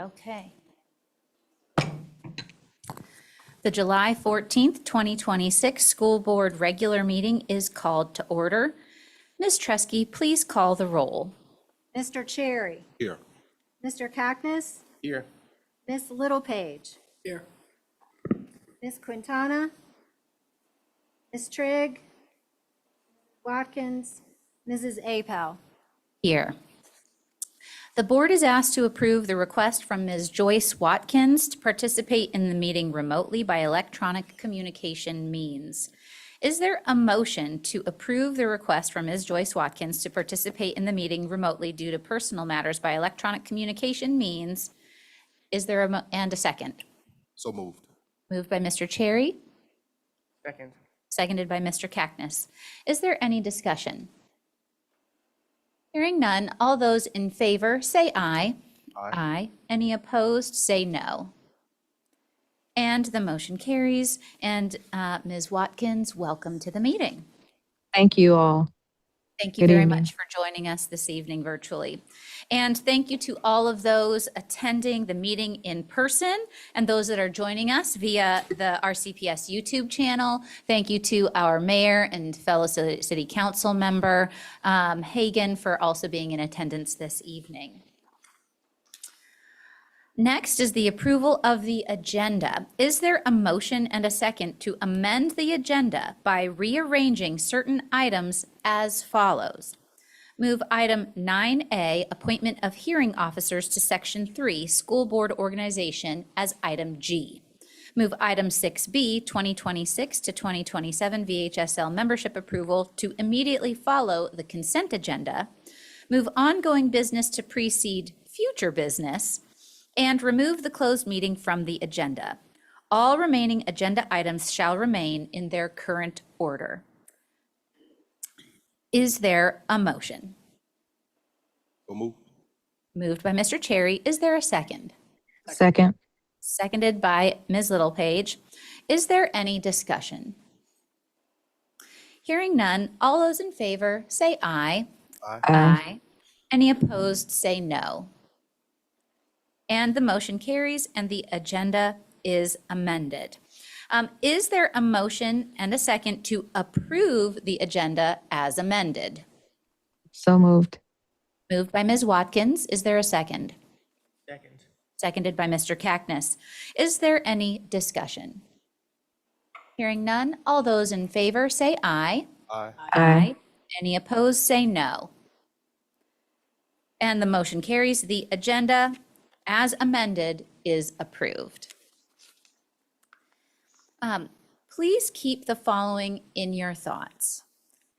Okay. The July 14th, 2026 School Board Regular Meeting is called to order. Ms. Tresky, please call the roll. Mr. Cherry. Here. Mr. Cactus. Here. Miss Littlepage. Here. Miss Quintana. Miss Trigg. Watkins. Mrs. Apel. Here. The board is asked to approve the request from Ms. Joyce Watkins to participate in the meeting remotely by electronic communication means. Is there a motion to approve the request from Ms. Joyce Watkins to participate in the meeting remotely due to personal matters by electronic communication means? Is there and a second? So moved. Moved by Mr. Cherry, Second. seconded by Mr. Cactus. Is there any discussion? Hearing none, all those in favor say aye. Aye. Aye. Any opposed, say no. And the motion carries. And Ms. Watkins, welcome to the meeting. Thank you all. Thank you Good very evening. much for joining us this evening virtually. And thank you to all of those attending the meeting in person and those that are joining us via the RCPS YouTube channel. Thank you to our mayor and fellow city council member, Hagan, for also being in attendance this evening. Next is the approval of the agenda. Is there a motion and a second to amend the agenda by rearranging certain items as follows? Move item 9A, appointment of hearing officers to section 3, school board organization, as item G. Move item 6B, 2026 to 2027 VHSL membership approval to immediately follow the consent agenda. Move ongoing business to precede future business, and remove the closed meeting from the agenda. All remaining agenda items shall remain in their current order. Is there a motion? So moved. Moved by Mr. Cherry. Is there a second? Second. Seconded by Ms. Littlepage. Is there any discussion? Hearing none, all those in favor say aye. Aye. Aye. Any opposed, say no. And the motion carries and the agenda is amended. Is there a motion and a second to approve the agenda as amended? So moved. Moved by Ms. Watkins. Is there a second? Second. Seconded by Mr. Cactus. Is there any discussion? Hearing none, all those in favor say aye. Aye. Aye. Any opposed, say no. And the motion carries. The agenda as amended is approved. Please keep the following in your thoughts.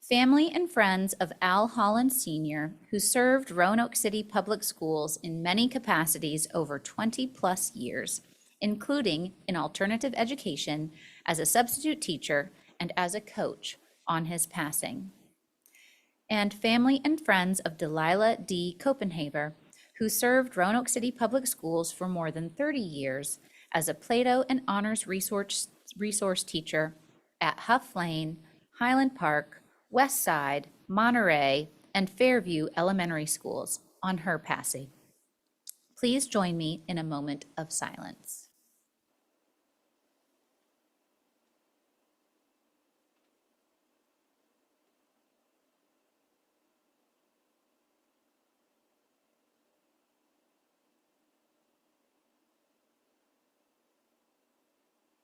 Family and friends of Al Holland Sr., who served Roanoke City Public Schools in many capacities over 20+ years, including in alternative education, as a substitute teacher, and as a coach on his passing. And family and friends of Delilah D. Copenhaver, who served Roanoke City Public Schools for more than 30 years as a Plato and honors resource teacher at Huff Lane, Highland Park, West Side, Monterey, and Fairview Elementary Schools on her passing. Please join me in a moment of silence.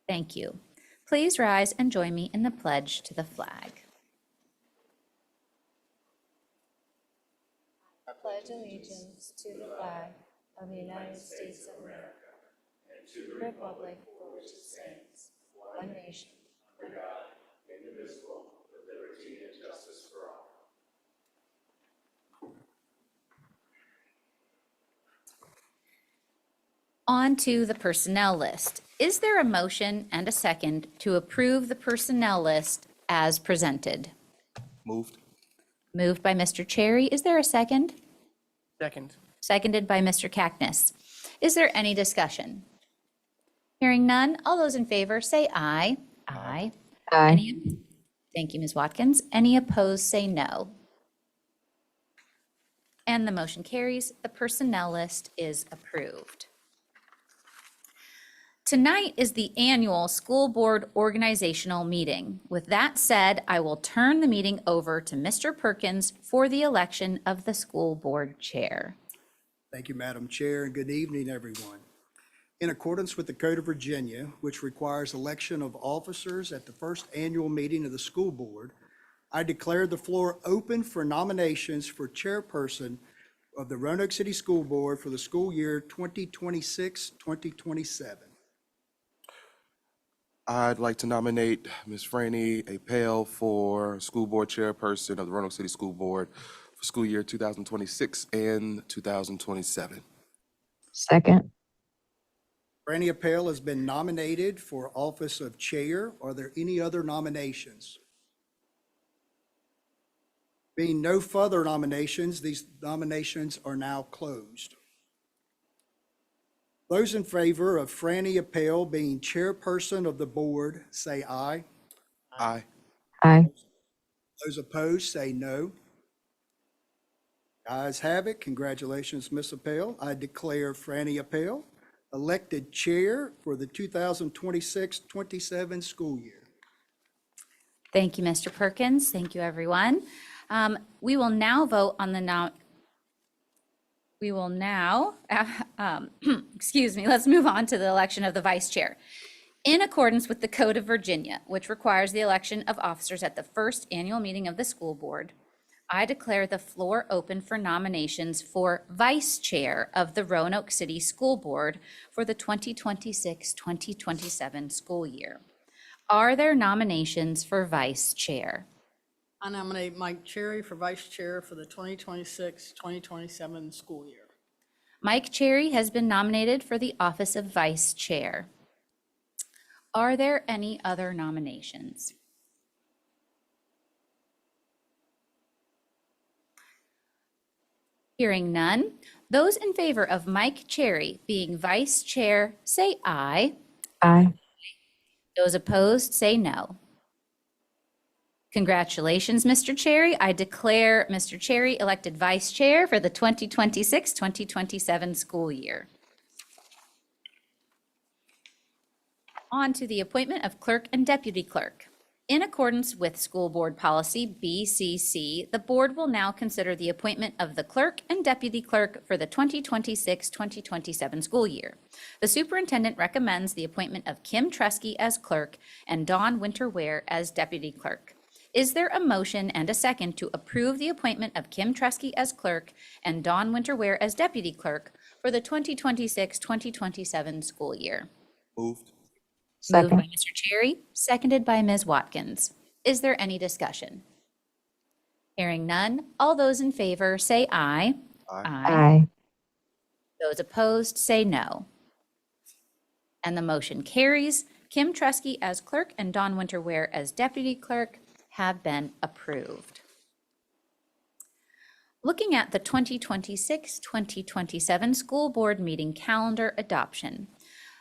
Thank you. Please rise and join me in the pledge to the flag. I pledge allegiance to the flag of the United States of America and to the republic for which it stands, one nation, under God, indivisible, with liberty and justice for all. On to the personnel list. Is there a motion and a second to approve the personnel list as presented? Moved. Moved by Mr. Cherry. Is there a second? Second. Seconded by Mr. Cactus. Is there any discussion? Hearing none, all those in favor say aye. Aye. Aye. Thank you, Ms. Watkins. Any opposed, say no. And the motion carries. The personnel list is approved. Tonight is the annual school board organizational meeting. With that said, I will turn the meeting over to Mr. Perkins for the election of the school board chair. Thank you, Madam Chair, and good evening, everyone. In accordance with the Code of Virginia, which requires election of officers at the first annual meeting of the school board, I declare the floor open for nominations for chairperson of the Roanoke City School Board for the school year 2026-2027. I'd like to nominate Ms. Franny Apel for school board chairperson of the Roanoke City School Board for school year 2026 and 2027. Second. Franny Appel has been nominated for office of chair. Are there any other nominations? Being no further nominations, these nominations are now closed. Those in favor of Franny Appel being chairperson of the board, say aye. Aye. Aye. Those opposed, say no. Ayes have it. Congratulations, Ms. Appel. I declare Franny Appel elected chair for the 2026-27 school year. Thank you, Mr. Perkins. Thank you, everyone. We will now vote on the excuse me, let's move on to the election of the vice chair. In accordance with the Code of Virginia, which requires the election of officers at the first annual meeting of the school board, I declare the floor open for nominations for vice chair of the Roanoke City School Board for the 2026-2027 school year. Are there nominations for vice chair? I nominate Mike Cherry for vice chair for the 2026-2027 school year. Mike Cherry has been nominated for the office of vice chair. Are there any other nominations? Hearing none, those in favor of Mike Cherry being vice chair, say aye. Aye. Those opposed, say no. Congratulations, Mr. Cherry. I declare Mr. Cherry elected vice chair for the 2026-2027 school year. On to the appointment of clerk and deputy clerk. In accordance with School Board Policy BCC, the board will now consider the appointment of the clerk and deputy clerk for the 2026-2027 school year. The superintendent recommends the appointment of Kim Tresky as clerk and Dawn Winterware as deputy clerk. Is there a motion and a second to approve the appointment of Kim Tresky as clerk and Dawn Winterware as deputy clerk for the 2026-2027 school year? Moved. Moved by Second. Mr. Cherry, seconded by Ms. Watkins. Is there any discussion? Hearing none, all those in favor say aye. Aye. Aye. Those opposed say no. And the motion carries. Kim Tresky as clerk and Dawn Winterware as deputy clerk have been approved. Looking at the 2026-2027 school board meeting calendar adoption,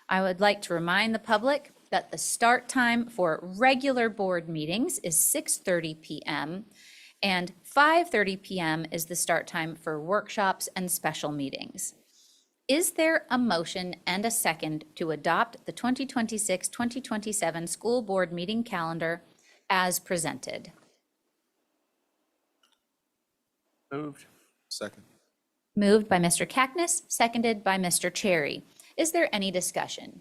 I would like to remind the public that the start time for regular board meetings is 6:30 p.m. and 5:30 p.m. is the start time for workshops and special meetings. Is there a motion and a second to adopt the 2026-2027 school board meeting calendar as presented? Moved. Second. Moved by Mr. Cackness, seconded by Mr. Cherry. Is there any discussion?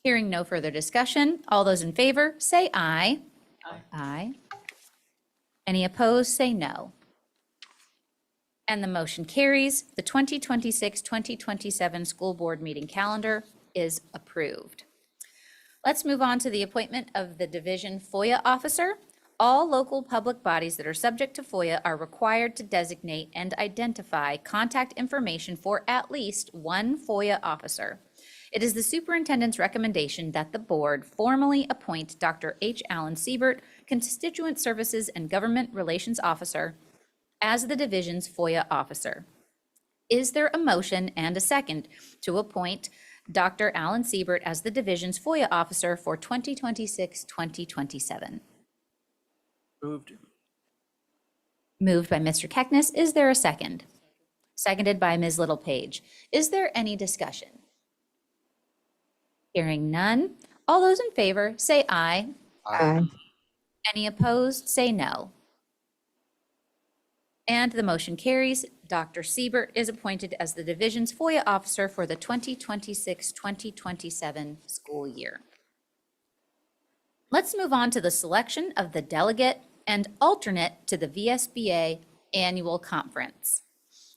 Hearing no further discussion, all those in favor say aye. Aye. Aye. Any opposed, say no. And the motion carries. The 2026-2027 school board meeting calendar is approved. Let's move on to the appointment of the division FOIA officer. All local public bodies that are subject to FOIA are required to designate and identify contact information for at least one FOIA officer. It is the superintendent's recommendation that the board formally appoint Dr. H. Allen Siebert, Constituent Services and Government Relations Officer, as the division's FOIA officer. Is there a motion and a second to appoint Dr. Allen Siebert as the division's FOIA officer for 2026-2027? Moved. Moved by Mr. Keckness. Is there a second? Seconded by Ms. Littlepage. Is there any discussion? Hearing none. All those in favor, say aye. Aye. Any opposed, say no. And the motion carries. Dr. Siebert is appointed as the division's FOIA officer for the 2026-2027 school year. Let's move on to the selection of the delegate and alternate to the VSBA annual conference.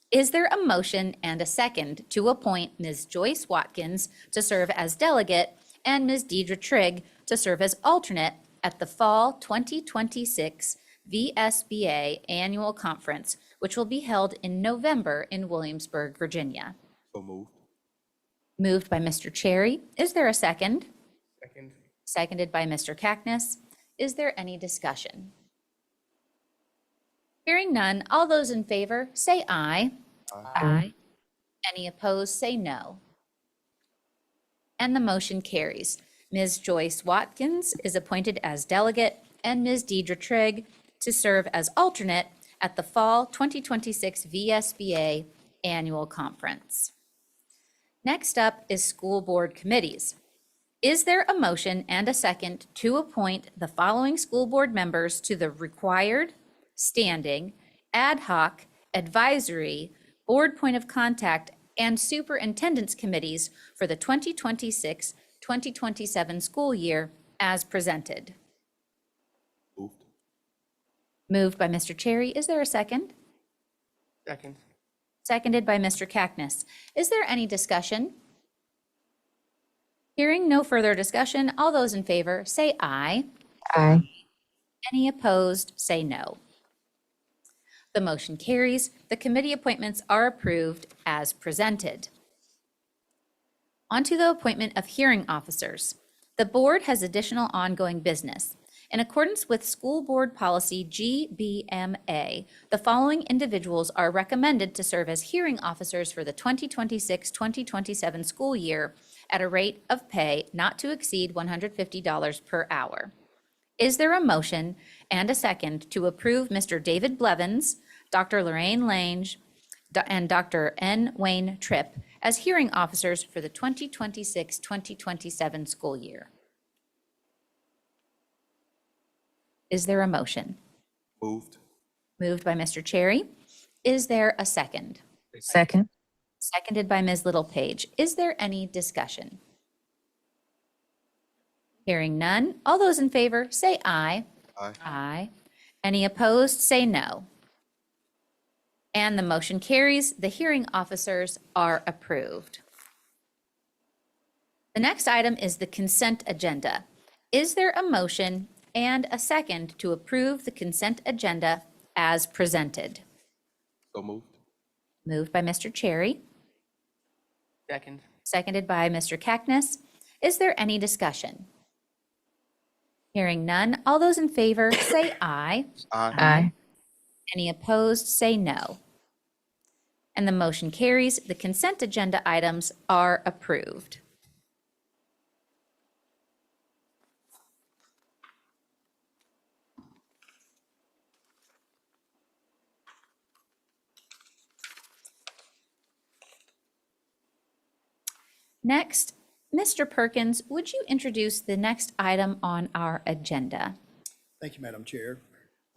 Is there a motion and a second to appoint Ms. Joyce Watkins to serve as delegate and Ms. Deidre Trigg to serve as alternate at the Fall 2026 VSBA Annual Conference, which will be held in November in Williamsburg, Virginia? So moved. Moved by Mr. Cherry. Is there a second? Second. Seconded by Mr. Cackness. Is there any discussion? Hearing none, all those in favor say aye. Aye. Any opposed, say no. And the motion carries. Ms. Joyce Watkins is appointed as delegate and Ms. Deidre Trigg to serve as alternate at the Fall 2026 VSBA Annual Conference. Next up is school board committees. Is there a motion and a second to appoint the following school board members to the required, standing, ad hoc, advisory, board point of contact, and superintendent's committees for the 2026-2027 school year as presented? Moved. Moved by Mr. Cherry. Is there a second? Second. Seconded by Mr. Cackness. Is there any discussion? Hearing no further discussion, all those in favor say aye. Aye. Any opposed, say no. The motion carries. The committee appointments are approved as presented. On to the appointment of hearing officers. The board has additional ongoing business. In accordance with School Board Policy GBMA, the following individuals are recommended to serve as hearing officers for the 2026-2027 school year at a rate of pay not to exceed $150 per hour. Is there a motion and a second to approve Mr. David Blevins, Dr. Lorraine Lange, and Dr. N. Wayne Tripp as hearing officers for the 2026-2027 school year? Is there a motion? Moved. Moved by Mr. Cherry. Is there a second? Second. Seconded by Ms. Littlepage. Is there any discussion? Hearing none. All those in favor say aye. Aye. Aye. Any opposed, say no. And the motion carries. The hearing officers are approved. The next item is the consent agenda. Is there a motion and a second to approve the consent agenda as presented? So moved. Moved by Mr. Cherry. Second. Seconded by Mr. Cackness. Is there any discussion? Hearing none. All those in favor say aye. Aye. Aye. Any opposed, say no. And the motion carries. The consent agenda items are approved. Next, Mr. Perkins, would you introduce the next item on our agenda? Thank you, Madam Chair.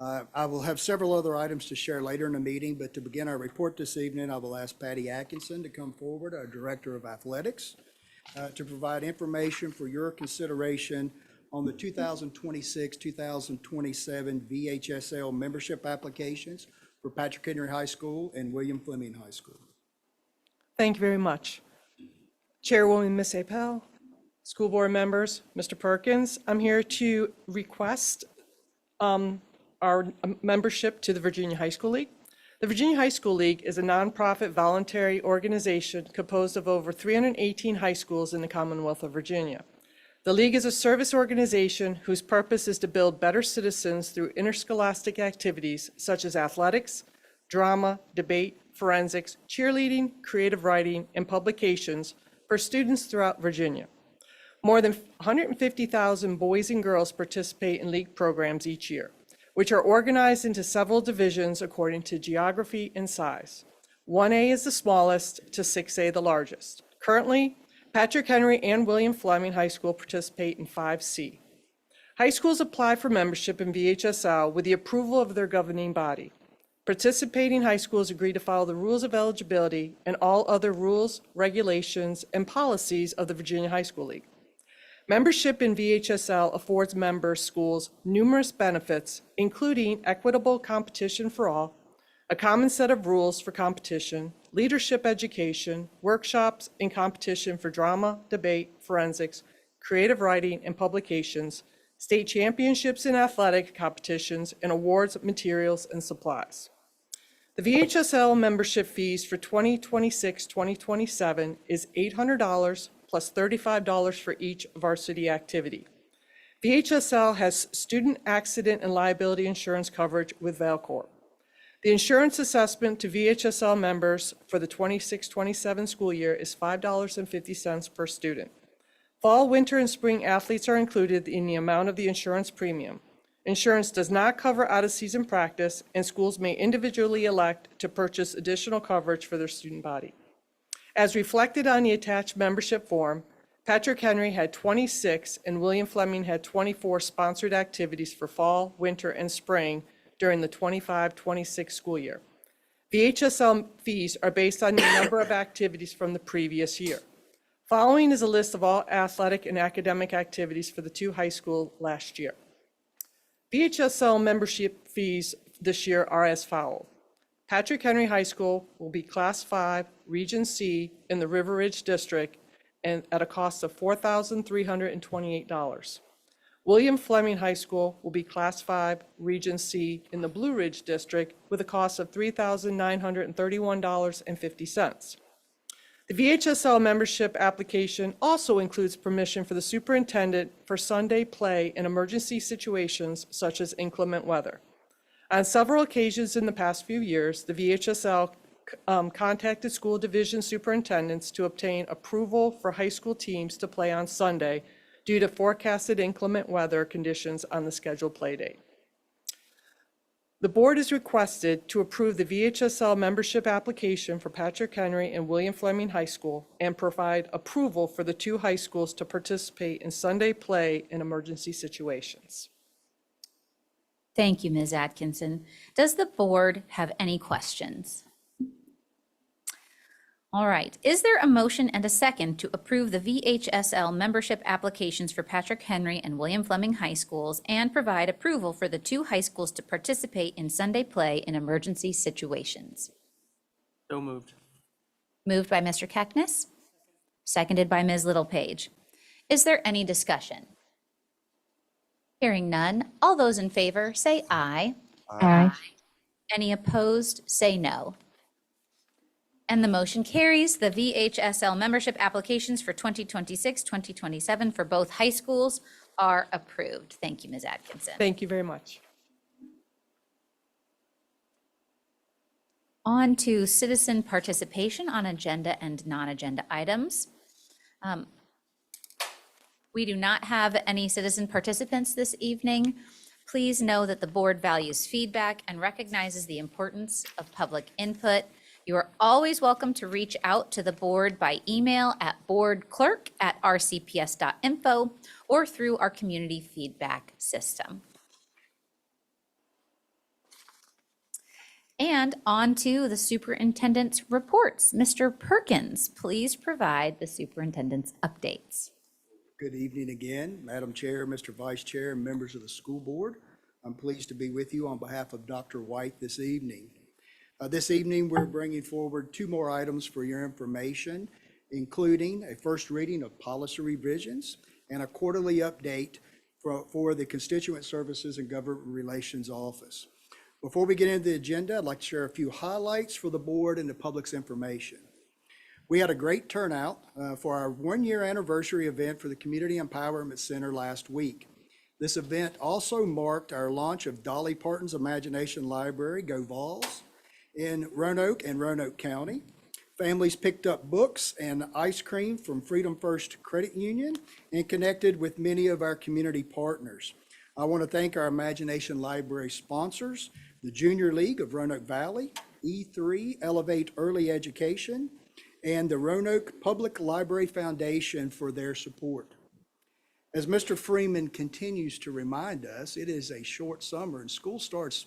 I will have several other items to share later in the meeting, but to begin our report this evening, I will ask Patty Atkinson to come forward, our Director of Athletics, to provide information for your consideration on the 2026-2027 VHSL membership applications for Patrick Henry High School and William Fleming High School. Thank you very much. Chairwoman Ms. Apel, school board members, Mr. Perkins, I'm here to request our membership to the Virginia High School League. The Virginia High School League is a nonprofit voluntary organization composed of over 318 high schools in the Commonwealth of Virginia. The League is a service organization whose purpose is to build better citizens through interscholastic activities such as athletics, drama, debate, forensics, cheerleading, creative writing, and publications for students throughout Virginia. More than 150,000 boys and girls participate in league programs each year, which are organized into several divisions according to geography and size. 1A is the smallest to 6A the largest. Currently, Patrick Henry and William Fleming High School participate in 5C. High schools apply for membership in VHSL with the approval of their governing body. Participating high schools agree to follow the rules of eligibility and all other rules, regulations, and policies of the Virginia High School League. Membership in VHSL affords member schools numerous benefits, including equitable competition for all, a common set of rules for competition, leadership education, workshops and competition for drama, debate, forensics, creative writing, and publications, state championships in athletic competitions, and awards, materials, and supplies. The VHSL membership fees for 2026-2027 is $800 plus $35 for each varsity activity. VHSL has student accident and liability insurance coverage with Valcorp. The insurance assessment to VHSL members for the 26-27 school year is $5.50 per student. Fall, winter, and spring athletes are included in the amount of the insurance premium. Insurance does not cover out-of-season practice, and schools may individually elect to purchase additional coverage for their student body. As reflected on the attached membership form, Patrick Henry had 26 and William Fleming had 24 sponsored activities for fall, winter, and spring during the 25-26 school year. VHSL fees are based on the number of activities from the previous year. Following is a list of all athletic and academic activities for the two high schools last year. VHSL membership fees this year are as follows. Patrick Henry High School will be Class 5, Region C in the River Ridge District and at a cost of $4,328. William Fleming High School will be Class 5, Region C in the Blue Ridge District with a cost of $3,931.50. The VHSL membership application also includes permission for the superintendent for Sunday play in emergency situations such as inclement weather. On several occasions in the past few years, the VHSL contacted school division superintendents to obtain approval for high school teams to play on Sunday due to forecasted inclement weather conditions on the scheduled play date. The board is requested to approve the VHSL membership application for Patrick Henry and William Fleming High School and provide approval for the two high schools to participate in Sunday play in emergency situations. Thank you, Ms. Atkinson. Does the board have any questions? All right. Is there a motion and a second to approve the VHSL membership applications for Patrick Henry and William Fleming High Schools and provide approval for the two high schools to participate in Sunday play in emergency situations? So moved. Moved by Mr. Keckness, seconded by Ms. Littlepage. Is there any discussion? Hearing none, all those in favor say aye. Aye. Any opposed, say no. And the motion carries. The VHSL membership applications for 2026-2027 for both high schools are approved. Thank you, Ms. Atkinson. Thank you very much. On to citizen participation on agenda and non-agenda items. We do not have any citizen participants this evening. Please know that the board values feedback and recognizes the importance of public input. You are always welcome to reach out to the board by email at boardclerk@rcps.info or through our community feedback system. And on to the superintendent's reports. Mr. Perkins, please provide the superintendent's updates. Good evening again, Madam Chair, Mr. Vice Chair, and members of the school board. I'm pleased to be with you on behalf of Dr. White this evening. This evening, we're bringing forward two more items for your information, including a first reading of policy revisions and a quarterly update for the Constituent Services and Government Relations Office. Before we get into the agenda, I'd like to share a few highlights for the board and the public's information. We had a great turnout for our one-year anniversary event for the Community Empowerment Center last week. This event also marked our launch of Dolly Parton's Imagination Library, Go Vols, in Roanoke and Roanoke County. Families picked up books and ice cream from Freedom First Credit Union and connected with many of our community partners. I want to thank our Imagination Library sponsors, the Junior League of Roanoke Valley, E3 Elevate Early Education, and the Roanoke Public Library Foundation for their support. As Mr. Freeman continues to remind us, it is a short summer and school starts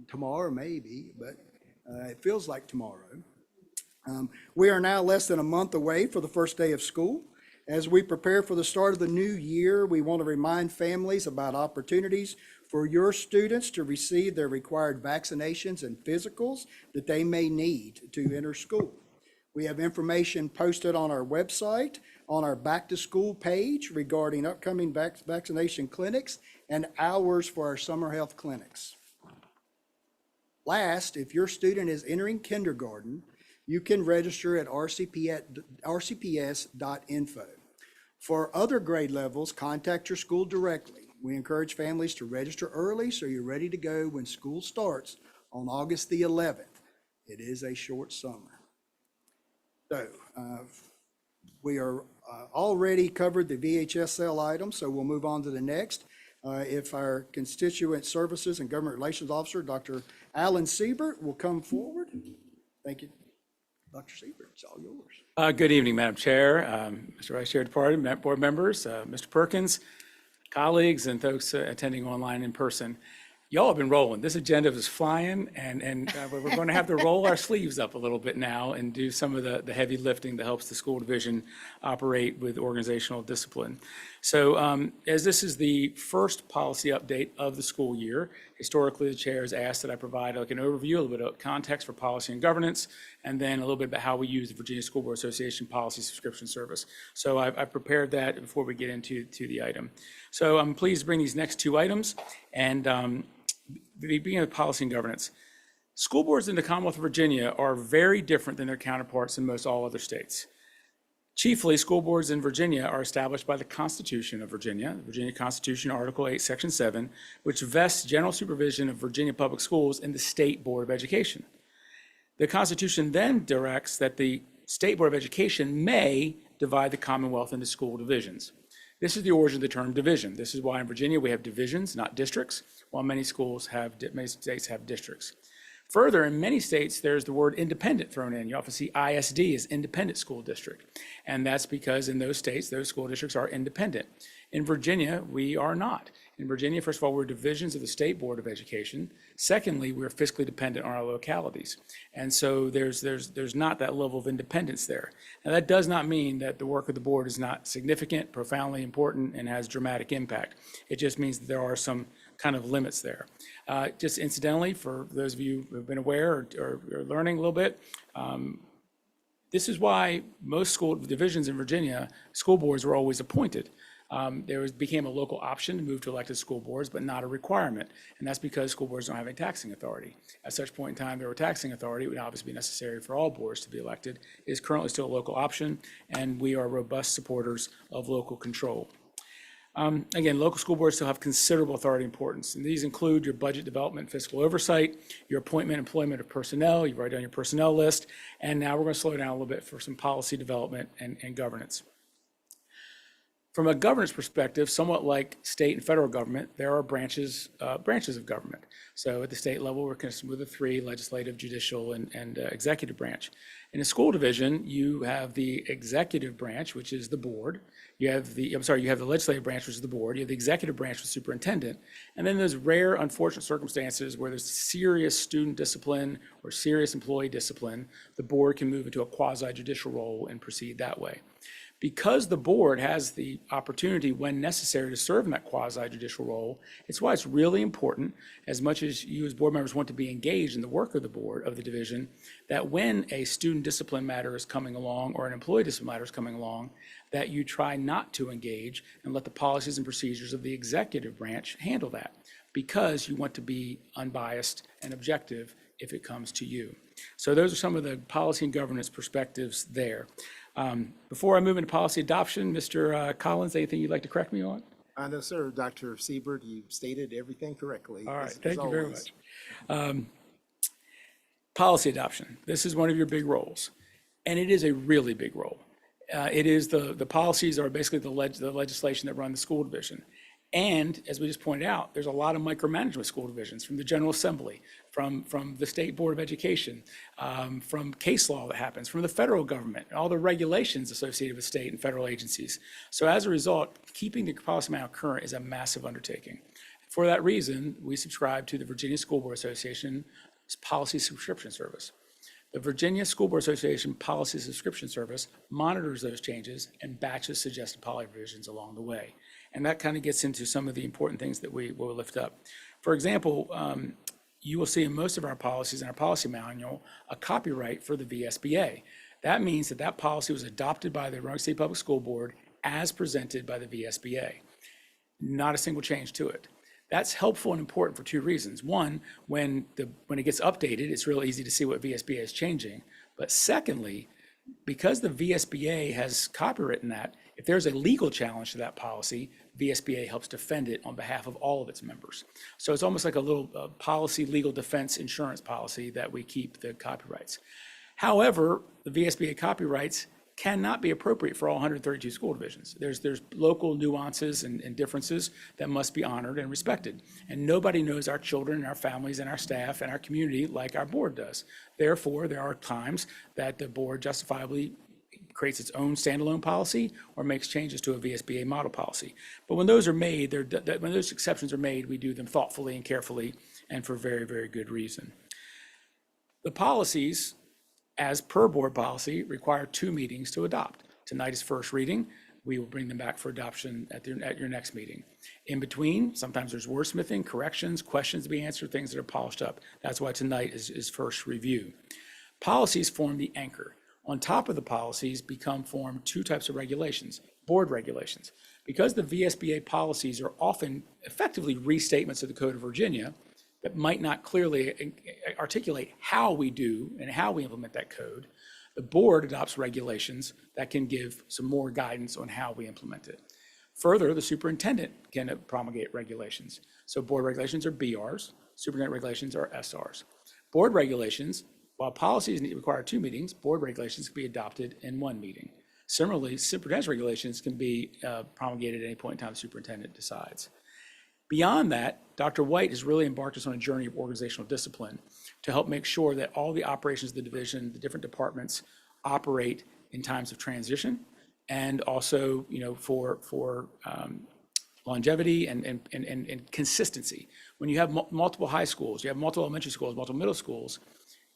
tomorrow maybe, but it feels like tomorrow. We are now less than a month away for the first day of school. As we prepare for the start of the new year, we want to remind families about opportunities for your students to receive their required vaccinations and physicals that they may need to enter school. We have information posted on our website, on our back to school page regarding upcoming vaccination clinics and hours for our summer health clinics. Last, if your student is entering kindergarten, you can register at rcps.info. For other grade levels, contact your school directly. We encourage families to register early so you're ready to go when school starts on August the 11th. It is a short summer. So we are already covered the VHSL item, so we'll move on to the next. If our Constituent Services and Government Relations Officer, Dr. Alan Siebert, will come forward. Thank you. Dr. Siebert, it's all yours. Good evening, Madam Chair, Mr. Vice Chair, Department, board members, Mr. Perkins, colleagues, and folks attending online in person. Y'all have been rolling. This agenda is flying, and we're going to have to roll our sleeves up a little bit now and do some of the heavy lifting that helps the school division operate with organizational discipline. So as this is the first policy update of the school year, historically the chair has asked that I provide like an overview, a little bit of context for policy and governance, and then a little bit about how we use the Virginia School Board Association Policy Subscription Service. So I've prepared that before we get into the item. So I'm pleased to bring these next two items, and beginning with policy and governance. School boards in the Commonwealth of Virginia are very different than their counterparts in most all other states. Chiefly, school boards in Virginia are established by the Constitution of Virginia, the Virginia Constitution, Article 8, Section 7, which vests general supervision of Virginia public schools in the State Board of Education. The Constitution then directs that the State Board of Education may divide the Commonwealth into school divisions. This is the origin of the term division. This is why in Virginia we have divisions, not districts, while many states have districts. Further, in many states, there's the word independent thrown in. You often see ISD as independent school district. And that's because in those states, those school districts are independent. In Virginia, we are not. In Virginia, first of all, we're divisions of the State Board of Education. Secondly, we're fiscally dependent on our localities. And so there's not that level of independence there. Now, that does not mean that the work of the board is not significant, profoundly important, and has dramatic impact. It just means that there are some kind of limits there. Just incidentally, for those of you who have been aware or learning a little bit, this is why most school divisions in Virginia, school boards were always appointed. There became a local option to move to elected school boards, but not a requirement. And that's because school boards don't have any taxing authority. At such point in time, there were taxing authority. It would obviously be necessary for all boards to be elected. It is currently still a local option, and we are robust supporters of local control. Again, local school boards still have considerable authority and importance, and these include your budget development, fiscal oversight, your appointment, employment of personnel. You write down your personnel list, and now we're going to slow down a little bit for some policy development and governance. From a governance perspective, somewhat like state and federal government, there are branches of government. So at the state level, we're consistent with the three: legislative, judicial, and executive branch. In a school division, you have the executive branch, which is the board. You have the legislative branch, which is the board. You have the executive branch, the superintendent. And then there's rare, unfortunate circumstances where there's serious student discipline or serious employee discipline. The board can move into a quasi-judicial role and proceed that way. Because the board has the opportunity when necessary to serve in that quasi-judicial role, it's why it's really important, as much as you as board members want to be engaged in the work of the board, of the division, that when a student discipline matter is coming along or an employee discipline matter is coming along, that you try not to engage and let the policies and procedures of the executive branch handle that, because you want to be unbiased and objective if it comes to you. So those are some of the policy and governance perspectives there. Before I move into policy adoption, Mr. Collins, anything you'd like to correct me on? No, sir. Dr. Siebert, you stated everything correctly. All right, as thank you very always. much. Policy adoption. This is one of your big roles, and it is a really big role. It is the policies are basically the legislation that run the school division. And as we just pointed out, there's a lot of micromanagement school divisions from the General Assembly, from the State Board of Education, from case law that happens, from the federal government, all the regulations associated with state and federal agencies. So as a result, keeping the policy manual current is a massive undertaking. For that reason, we subscribe to the Virginia School Board Association's policy subscription service. The Virginia School Board Association Policy Subscription Service monitors those changes and batches suggested policy revisions along the way. And that kind of gets into some of the important things that we will lift up. For example, you will see in most of our policies in our policy manual a copyright for the VSBA. That means that that policy was adopted by the Roanoke City Public School Board as presented by the VSBA. Not a single change to it. That's helpful and important for two reasons. One, when it gets updated, it's real easy to see what VSBA is changing. But secondly, because the VSBA has copywritten that, if there's a legal challenge to that policy, VSBA helps defend it on behalf of all of its members. So it's almost like a little policy, legal defense insurance policy that we keep the copyrights. However, the VSBA copyrights cannot be appropriate for all 132 school divisions. There's local nuances and differences that must be honored and respected. And nobody knows our children and our families and our staff and our community like our board does. Therefore, there are times that the board justifiably creates its own standalone policy or makes changes to a VSBA model policy. But when those are made, when those exceptions are made, we do them thoughtfully and carefully and for very, very good reason. The policies, as per board policy, require 2 meetings to adopt. Tonight is first reading. We will bring them back for adoption at your next meeting. In between, sometimes there's wordsmithing, corrections, questions to be answered, things that are polished up. That's why tonight is first review. Policies form the anchor. On top of the policies form 2 types of regulations, board regulations. Because the VSBA policies are often effectively restatements of the Code of Virginia that might not clearly articulate how we do and how we implement that code, the board adopts regulations that can give some more guidance on how we implement it. Further, the superintendent can promulgate regulations. So board regulations are BRs, superintendent regulations are SRs. Board regulations, while policies require 2 meetings, board regulations can be adopted in 1 meeting. Similarly, superintendent's regulations can be promulgated at any point in time the superintendent decides. Beyond that, Dr. White has really embarked us on a journey of organizational discipline to help make sure that all the operations of the division, the different departments, operate in times of transition, and also, for longevity and consistency. When you have multiple high schools, you have multiple elementary schools, multiple middle schools,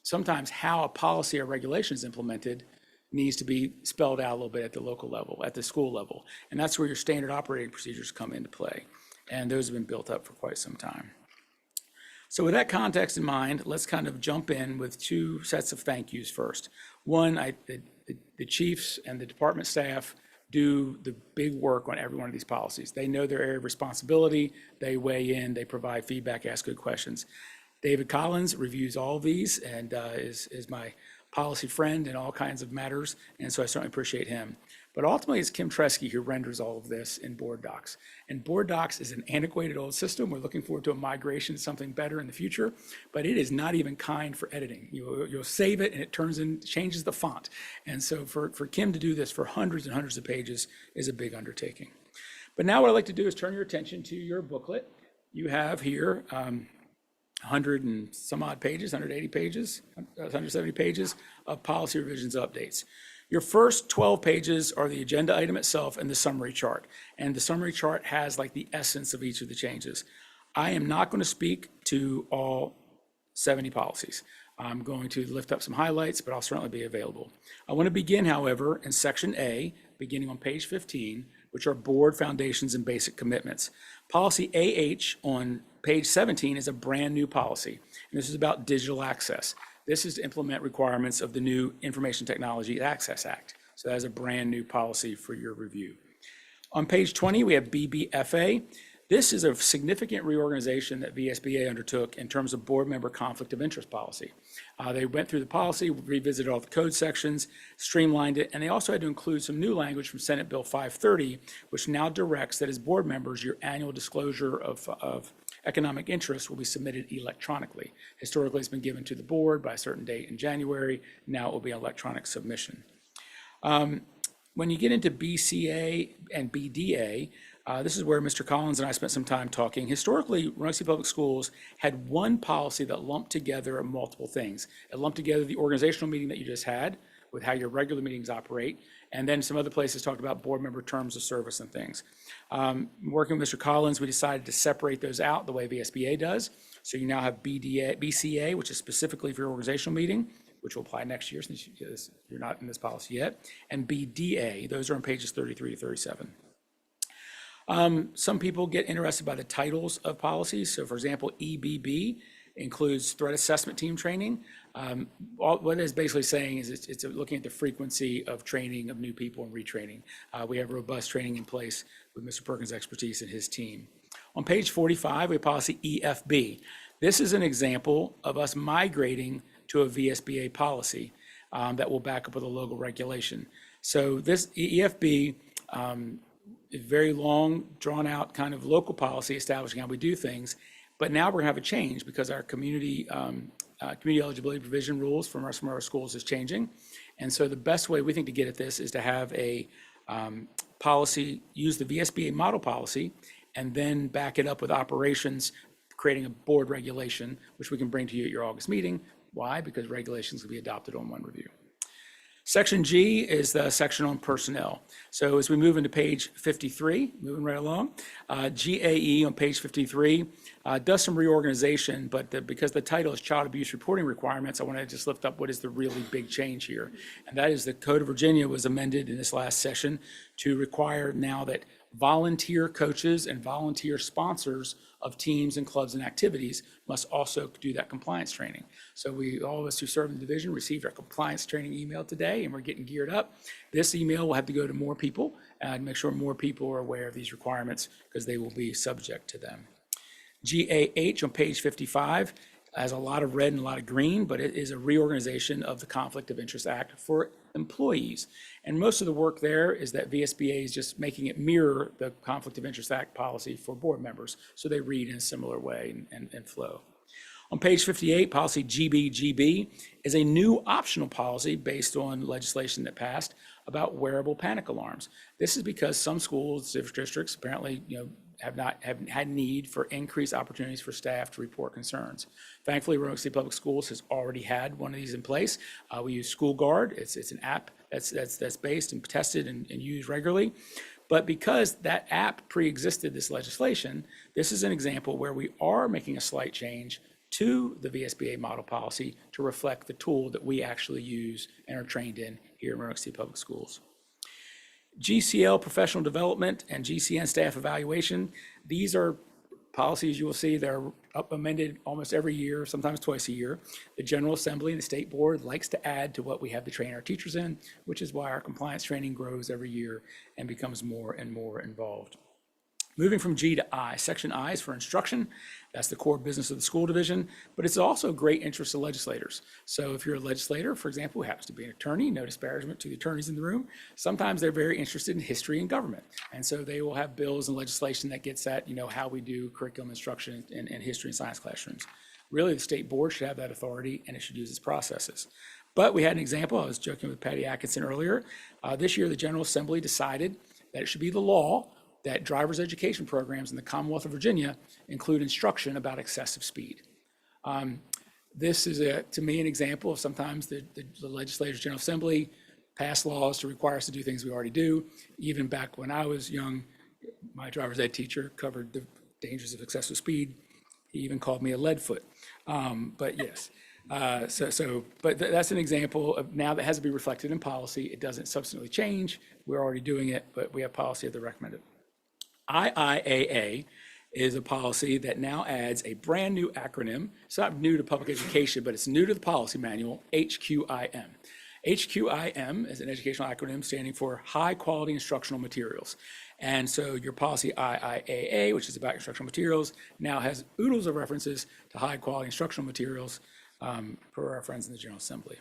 sometimes how a policy or regulation is implemented needs to be spelled out a little bit at the local level, at the school level. And that's where your standard operating procedures come into play. And those have been built up for quite some time. So with that context in mind, let's kind of jump in with 2 sets of thank yous first. One, the chiefs and the department staff do the big work on every one of these policies. They know their area of responsibility, they weigh in, they provide feedback, ask good questions. David Collins reviews all of these and is my policy friend in all kinds of matters, and so I certainly appreciate him. But ultimately, it's Kim Tresky who renders all of this in Board Docs. And Board Docs is an antiquated old system. We're looking forward to a migration to something better in the future, but it is not even kind for editing. You'll save it and it changes the font. And so for Kim to do this for hundreds and hundreds of pages is a big undertaking. But now what I'd like to do is turn your attention to your booklet. You have here 100 and some odd pages, 180 pages, 170 pages of policy revisions updates. Your first 12 pages are the agenda item itself and the summary chart. And the summary chart has like the essence of each of the changes. I am not going to speak to all 70 policies. I'm going to lift up some highlights, but I'll certainly be available. I want to begin, however, in section A, beginning on page 15, which are board foundations and basic commitments. Policy AH on page 17 is a brand new policy, and this is about digital access. This is to implement requirements of the new Information Technology Access Act. So that is a brand new policy for your review. On page 20, we have BBFA. This is a significant reorganization that VSBA undertook in terms of board member conflict of interest policy. They went through the policy, revisited all the code sections, streamlined it, and they also had to include some new language from Senate Bill 530, which now directs that as board members, your annual disclosure of economic interest will be submitted electronically. Historically, it's been given to the board by a certain date in January. Now it will be an electronic submission. When you get into BCA and BDA, this is where Mr. Collins and I spent some time talking. Historically, Roanoke City Public Schools had one policy that lumped together multiple things. It lumped together the organizational meeting that you just had with how your regular meetings operate, and then some other places talked about board member terms of service and things. Working with Mr. Collins, we decided to separate those out the way VSBA does. So you now have BCA, which is specifically for your organizational meeting, which will apply next year since you're not in this policy yet, and BDA. Those are on pages 33 to 37. Some people get interested by the titles of policies. So for example, EBB includes threat assessment team training. What it's basically saying is it's looking at the frequency of training of new people and retraining. We have robust training in place with Mr. Perkins' expertise and his team. On page 45, we have policy EFB. This is an example of us migrating to a VSBA policy that will back up with a local regulation. So this EFB is very long, drawn-out kind of local policy establishing how we do things. But now we're going to have a change because our community eligibility provision rules from our schools is changing. And so the best way we think to get at this is to have a policy, use the VSBA model policy, and then back it up with operations, creating a board regulation, which we can bring to you at your August meeting. Why? Because regulations will be adopted on one review. Section G is the section on personnel. So as we move into page 53, moving right along, GAE on page 53 does some reorganization, but because the title is Child Abuse Reporting Requirements, I want to just lift up what is the really big change here. And that is the Code of Virginia was amended in this last session to require now that volunteer coaches and volunteer sponsors of teams and clubs and activities must also do that compliance training. So all of us who serve in the division received our compliance training email today, and we're getting geared up. This email will have to go to more people and make sure more people are aware of these requirements because they will be subject to them. GAH on page 55 has a lot of red and a lot of green, but it is a reorganization of the Conflict of Interest Act for employees. And most of the work there is that VSBA is just making it mirror the Conflict of Interest Act policy for board members, so they read in a similar way and flow. On page 58, policy GBGB is a new optional policy based on legislation that passed about wearable panic alarms. This is because some schools, districts apparently, have had need for increased opportunities for staff to report concerns. Thankfully, Roanoke City Public Schools has already had one of these in place. We use School Guard. It's an app that's based and tested and used regularly. But because that app pre-existed this legislation, this is an example where we are making a slight change to the VSBA model policy to reflect the tool that we actually use and are trained in here in Roanoke City Public Schools. GCL professional development and GCN staff evaluation, these are policies you will see that are amended almost every year, sometimes twice a year. The General Assembly and the State Board likes to add to what we have to train our teachers in, which is why our compliance training grows every year and becomes more and more involved. Moving from G to I, section I is for instruction. That's the core business of the school division, but it's also great interest to legislators. So if you're a legislator, for example, who happens to be an attorney, no disparagement to the attorneys in the room, sometimes they're very interested in history and government. And so they will have bills and legislation that gets at, how we do curriculum instruction in history and science classrooms. Really, the state board should have that authority and it should use its processes. But we had an example, I was joking with Patty Atkinson earlier. This year, the General Assembly decided that it should be the law that driver's education programs in the Commonwealth of Virginia include instruction about excessive speed. This is, to me, an example of sometimes the legislators, General Assembly, pass laws to require us to do things we already do. Even back when I was young, my driver's ed teacher covered the dangers of excessive speed. He even called me a lead foot. But yes, but that's an example of now that has to be reflected in policy. It doesn't substantively change. We're already doing it, but we have policy that recommend it. IIAA is a policy that now adds a brand new acronym. It's not new to public education, but it's new to the policy manual, HQIM. HQIM is an educational acronym standing for High Quality Instructional Materials. And so your policy IIAA, which is about instructional materials, now has oodles of references to high quality instructional materials per our friends in the General Assembly.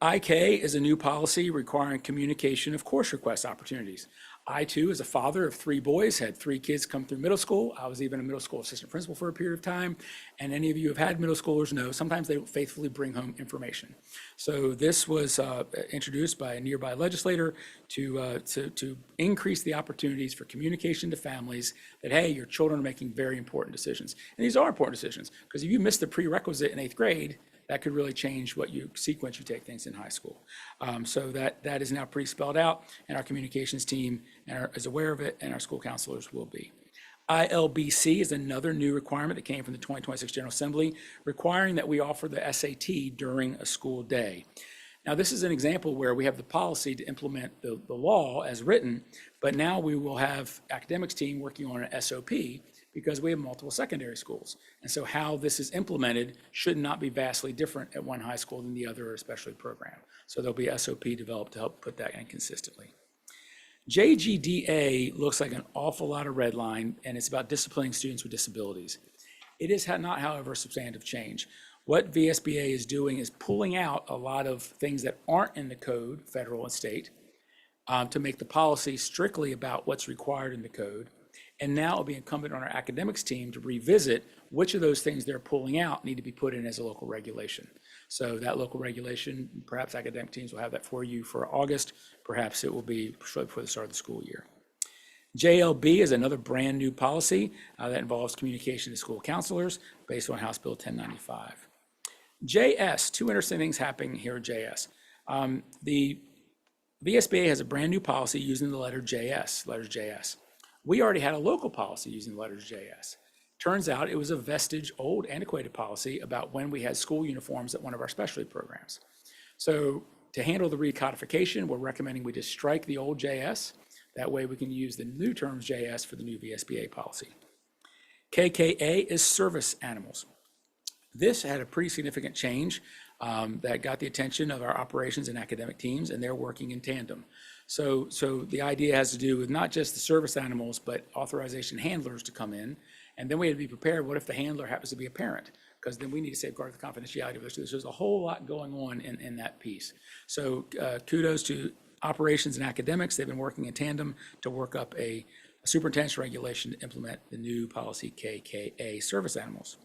IK is a new policy requiring communication of course request opportunities. I too, as a father of 3 boys, had 3 kids come through middle school. I was even a middle school assistant principal for a period of time. And any of you who have had middle schoolers know sometimes they don't faithfully bring home information. So this was introduced by a nearby legislator to increase the opportunities for communication to families that, hey, your children are making very important decisions. And these are important decisions because if you miss the prerequisite in 8th grade, that could really change what sequence you take things in high school. So that is now pretty spelled out, and our communications team is aware of it, and our school counselors will be. ILBC is another new requirement that came from the 2026 General Assembly, requiring that we offer the SAT during a school day. Now, this is an example where we have the policy to implement the law as written, but now we will have academics team working on an SOP because we have multiple secondary schools. And so how this is implemented should not be vastly different at one high school than the other, especially program. So there'll be SOP developed to help put that in consistently. JGDA looks like an awful lot of red line, and it's about disciplining students with disabilities. It is not, however, substantive change. What VSBA is doing is pulling out a lot of things that aren't in the code, federal and state, to make the policy strictly about what's required in the code. And now it'll be incumbent on our academics team to revisit which of those things they're pulling out need to be put in as a local regulation. So that local regulation, perhaps academic teams will have that for you for August. Perhaps it will be shortly before the start of the school year. JLB is another brand new policy that involves communication to school counselors based on House Bill 1095. JS, 2 interesting things happening here at JS. The VSBA has a brand new policy using the letters JS. We already had a local policy using the letters JS. Turns out it was a vestige, old, antiquated policy about when we had school uniforms at one of our specialty programs. So to handle the recodification, we're recommending we just strike the old JS. That way we can use the new terms JS for the new VSBA policy. KKA is service animals. This had a pretty significant change that got the attention of our operations and academic teams, and they're working in tandem. So the idea has to do with not just the service animals, but authorization handlers to come in. And then we have to be prepared, what if the handler happens to be a parent? Because then we need to safeguard the confidentiality of those. So there's a whole lot going on in that piece. So kudos to operations and academics. They've been working in tandem to work up a superintendent's regulation to implement the new policy KKA, service animals.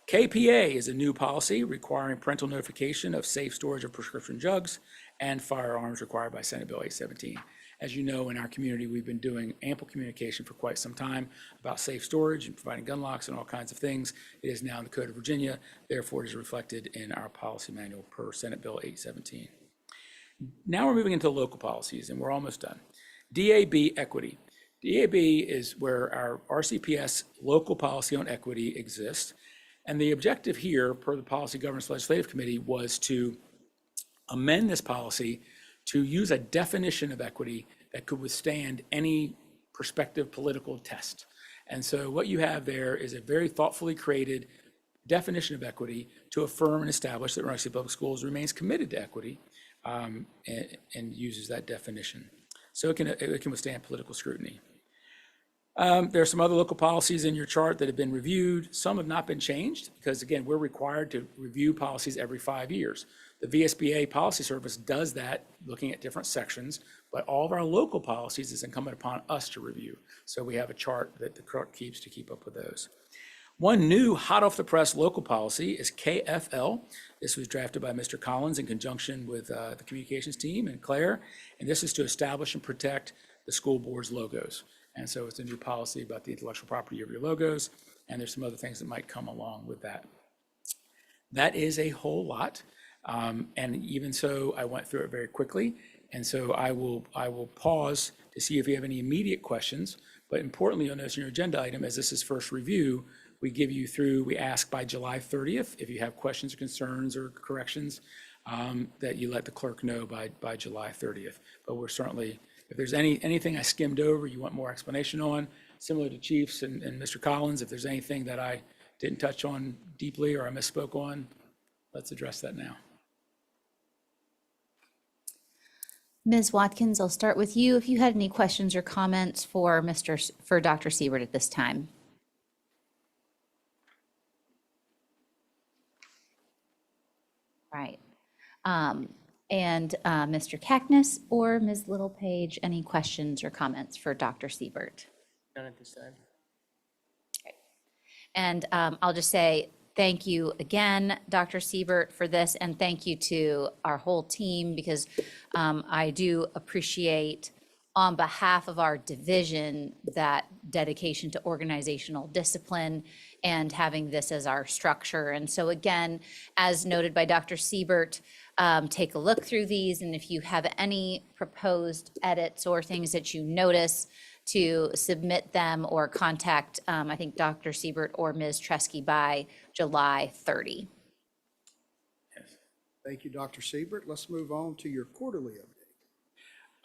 KPA is a new policy requiring parental notification of safe storage of prescription drugs and firearms required by Senate Bill 817. As you know, in our community, we've been doing ample communication for quite some time about safe storage and providing gun locks and all kinds of things. It is now in the Code of Virginia, therefore it is reflected in our policy manual per Senate Bill 817. Now we're moving into local policies, and we're almost done. DAB equity. DAB is where our RCPS local policy on equity exists. And the objective here, per the Policy Governance Legislative Committee, was to amend this policy to use a definition of equity that could withstand any prospective political test. And so what you have there is a very thoughtfully created definition of equity to affirm and establish that Roanoke City Public Schools remains committed to equity and uses that definition. So it can withstand political scrutiny. There are some other local policies in your chart that have been reviewed. Some have not been changed because, again, we're required to review policies every 5 years. The VSBA Policy Service does that, looking at different sections, but all of our local policies is incumbent upon us to review. So we have a chart that the clerk keeps to keep up with those. One new hot off the press local policy is KFL. This was drafted by Mr. Collins in conjunction with the communications team and Claire, and this is to establish and protect the school board's logos. And so it's a new policy about the intellectual property of your logos, and there's some other things that might come along with that. That is a whole lot, and even so, I went through it very quickly, and so I will pause to see if you have any immediate questions. But importantly, you'll notice in your agenda item, as this is first review, we ask by July 30th if you have questions or concerns or corrections, that you let the clerk know by July 30th. But we're certainly, if there's anything I skimmed over, you want more explanation on, similar to Chiefs and Mr. Collins, if there's anything that I didn't touch on deeply or I misspoke on, let's address that now. Ms. Watkins, I'll start with you. If you had any questions or comments for Dr. Siebert at this time. Right. And Mr. Cackness or Ms. Littlepage, any questions or comments for Dr. Siebert? None at this time. And I'll just say thank you again, Dr. Siebert, for this, and thank you to our whole team, because I do appreciate, on behalf of our division, that dedication to organizational discipline and having this as our structure. And so again, as noted by Dr. Siebert, take a look through these, and if you have any proposed edits or things that you notice, to submit them or contact, I think, Dr. Siebert or Ms. Tresky by July 30. Thank you, Dr. Siebert. Let's move on to your quarterly update.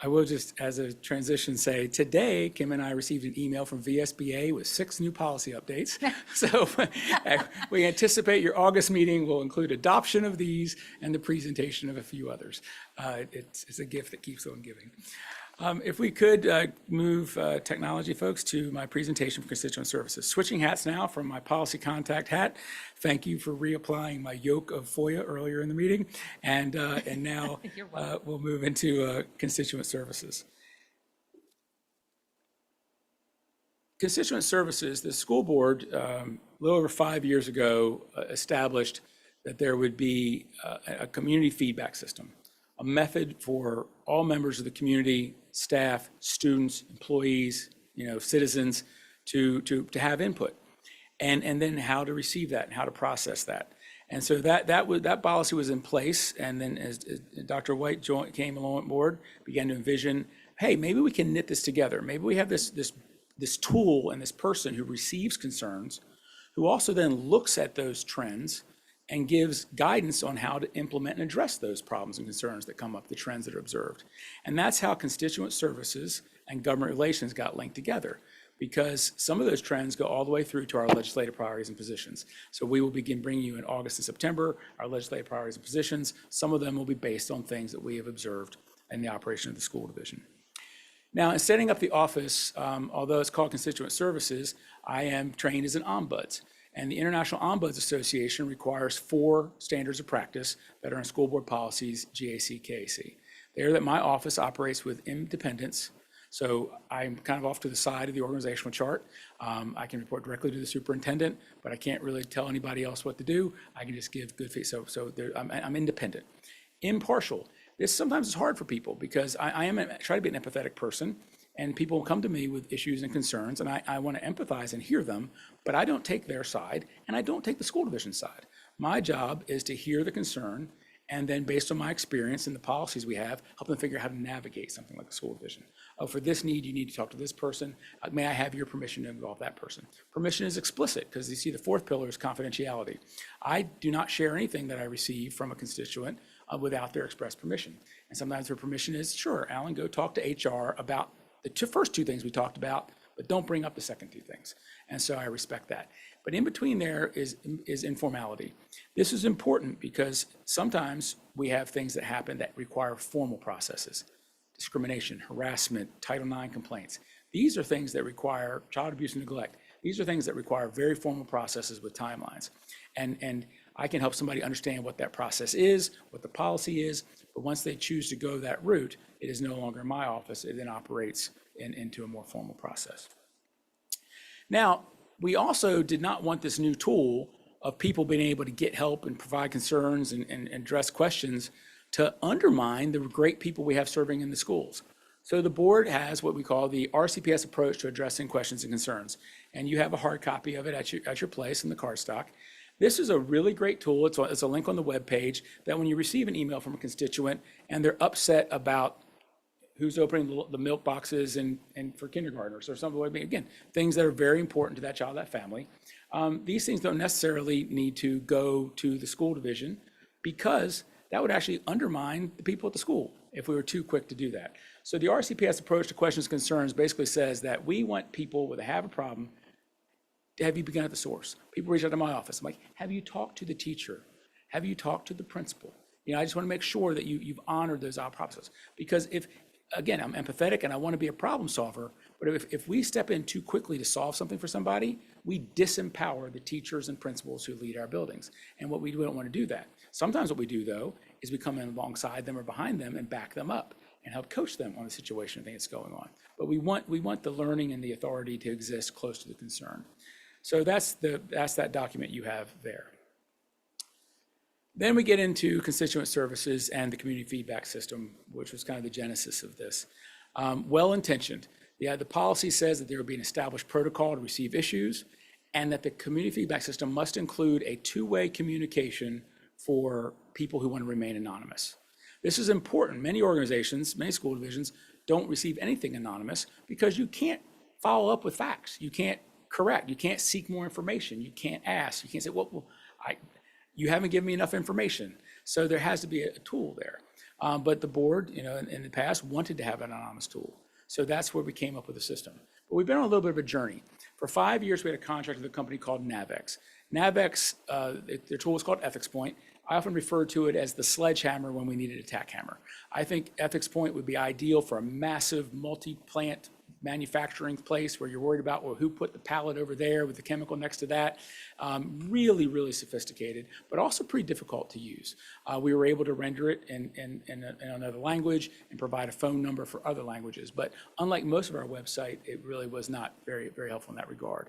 I will just, as a transition, say, today, Kim and I received an email from VSBA with 6 new policy updates. So we anticipate your August meeting will include adoption of these and the presentation of a few others. It's a gift that keeps on giving. If we could move technology folks to my presentation for constituent services. Switching hats now from my policy contact hat. Thank you for reapplying my yoke of FOIA earlier in the meeting. And now we'll move into constituent services. Constituent services, the school board, a little over 5 years ago, established that there would be a community feedback system, a method for all members of the community, staff, students, employees, citizens to have input, and then how to receive that and how to process that. And so that policy was in place. And then as Dr. White came along board, began to envision, hey, maybe we can knit this together. Maybe we have this tool and this person who receives concerns, who also then looks at those trends and gives guidance on how to implement and address those problems and concerns that come up, the trends that are observed. And that's how constituent services and government relations got linked together, because some of those trends go all the way through to our legislative priorities and positions. So we will begin bringing you in August and September our legislative priorities and positions. Some of them will be based on things that we have observed in the operation of the school division. Now, in setting up the office, although it's called Constituent Services, I am trained as an ombuds. And the International Ombuds Association requires 4 standards of practice that are in school board policies, GAC, KAC. They are that my office operates with independence. So I'm kind of off to the side of the organizational chart. I can report directly to the superintendent, but I can't really tell anybody else what to do. I can just give good feedback. So I'm independent. Impartial. This sometimes is hard for people because I try to be an empathetic person. And people come to me with issues and concerns, and I want to empathize and hear them, but I don't take their side, and I don't take the school division side. My job is to hear the concern, and then based on my experience and the policies we have, help them figure out how to navigate something like a school division. Oh, for this need, you need to talk to this person. May I have your permission to involve that person? Permission is explicit, because you see the 4th pillar is confidentiality. I do not share anything that I receive from a constituent without their express permission. And sometimes their permission is, sure, Alan, go talk to HR about the first 2 things we talked about, but don't bring up the second 2 things. And so I respect that. But in between there is informality. This is important because sometimes we have things that happen that require formal processes. Discrimination, harassment, Title IX complaints. These are things that require child abuse and neglect. These are things that require very formal processes with timelines. And I can help somebody understand what that process is, what the policy is, but once they choose to go that route, it is no longer in my office. It then operates into a more formal process. Now, we also did not want this new tool of people being able to get help and provide concerns and address questions to undermine the great people we have serving in the schools. So the board has what we call the RCPS approach to addressing questions and concerns. And you have a hard copy of it at your place in the cardstock. This is a really great tool. It's a link on the webpage that when you receive an email from a constituent and they're upset about who's opening the milk boxes and for kindergartners or something like that, again, things that are very important to that child, that family. These things don't necessarily need to go to the school division because that would actually undermine the people at the school if we were too quick to do that. So the RCPS approach to questions and concerns basically says that we want people when they have a problem, have you begun at the source? People reach out to my office. I'm like, have you talked to the teacher? Have you talked to the principal? I just want to make sure that you've honored those processes. Because again, I'm empathetic and I want to be a problem solver, but if we step in too quickly to solve something for somebody, we disempower the teachers and principals who lead our buildings. And we don't want to do that. Sometimes what we do, though, is we come in alongside them or behind them and back them up and help coach them on the situation thing that's going on. But we want the learning and the authority to exist close to the concern. So that's that document you have there. Then we get into constituent services and the community feedback system, which was kind of the genesis of this. Well-intentioned. The policy says that there will be an established protocol to receive issues, and that the community feedback system must include a two-way communication for people who want to remain anonymous. This is important. Many organizations, many school divisions don't receive anything anonymous because you can't follow up with facts. You can't correct. You can't seek more information. You can't ask. You can't say, well, you haven't given me enough information. So there has to be a tool there. But the board, in the past wanted to have an anonymous tool. So that's where we came up with the system. But we've been on a little bit of a journey. For 5 years, we had a contract with a company called Navex. Navex, their tool is called Ethics Point. I often refer to it as the sledgehammer when we needed a tack hammer. I think Ethics Point would be ideal for a massive multi-plant manufacturing place where you're worried about, well, who put the pallet over there with the chemical next to that. Really, really sophisticated, but also pretty difficult to use. We were able to render it in another language and provide a phone number for other languages. But unlike most of our website, it really was not very, very helpful in that regard.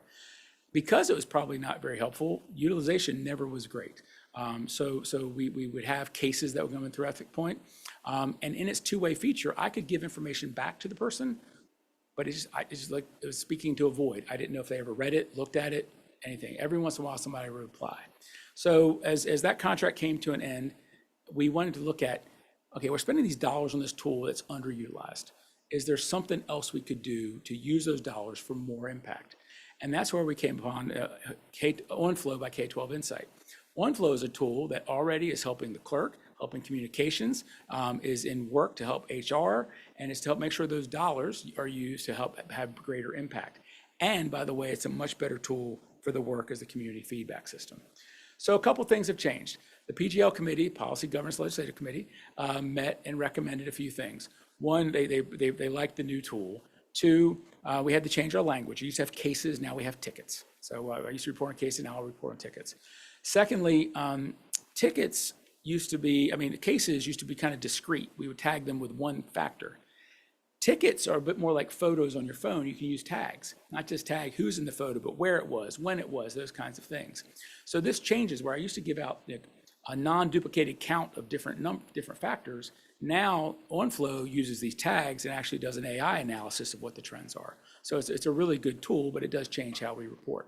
Because it was probably not very helpful, utilization never was great. So we would have cases that were coming through Ethics Point. And in its two-way feature, I could give information back to the person, but it's like it was speaking to a void. I didn't know if they ever read it, looked at it, anything. Every once in a while, somebody would reply. So as that contract came to an end, we wanted to look at, okay, we're spending these dollars on this tool that's underutilized. Is there something else we could do to use those dollars for more impact? And that's where we came upon OnFlow by K-12 Insight. OnFlow is a tool that already is helping the clerk, helping communications, is in work to help HR, and is to help make sure those dollars are used to help have greater impact. And by the way, it's a much better tool for the work as the community feedback system. So a couple things have changed. The PGL committee, Policy Governance Legislative Committee, met and recommended a few things. One, they liked the new tool. Two, we had to change our language. We used to have cases, now we have tickets. So I used to report on cases, now I'll report on tickets. Secondly, tickets used to be, cases used to be kind of discrete. We would tag them with one factor. Tickets are a bit more like photos on your phone. You can use tags, not just tag who's in the photo, but where it was, when it was, those kinds of things. So this changes where I used to give out a non-duplicated count of different factors. Now OnFlow uses these tags and actually does an AI analysis of what the trends are. So it's a really good tool, but it does change how we report.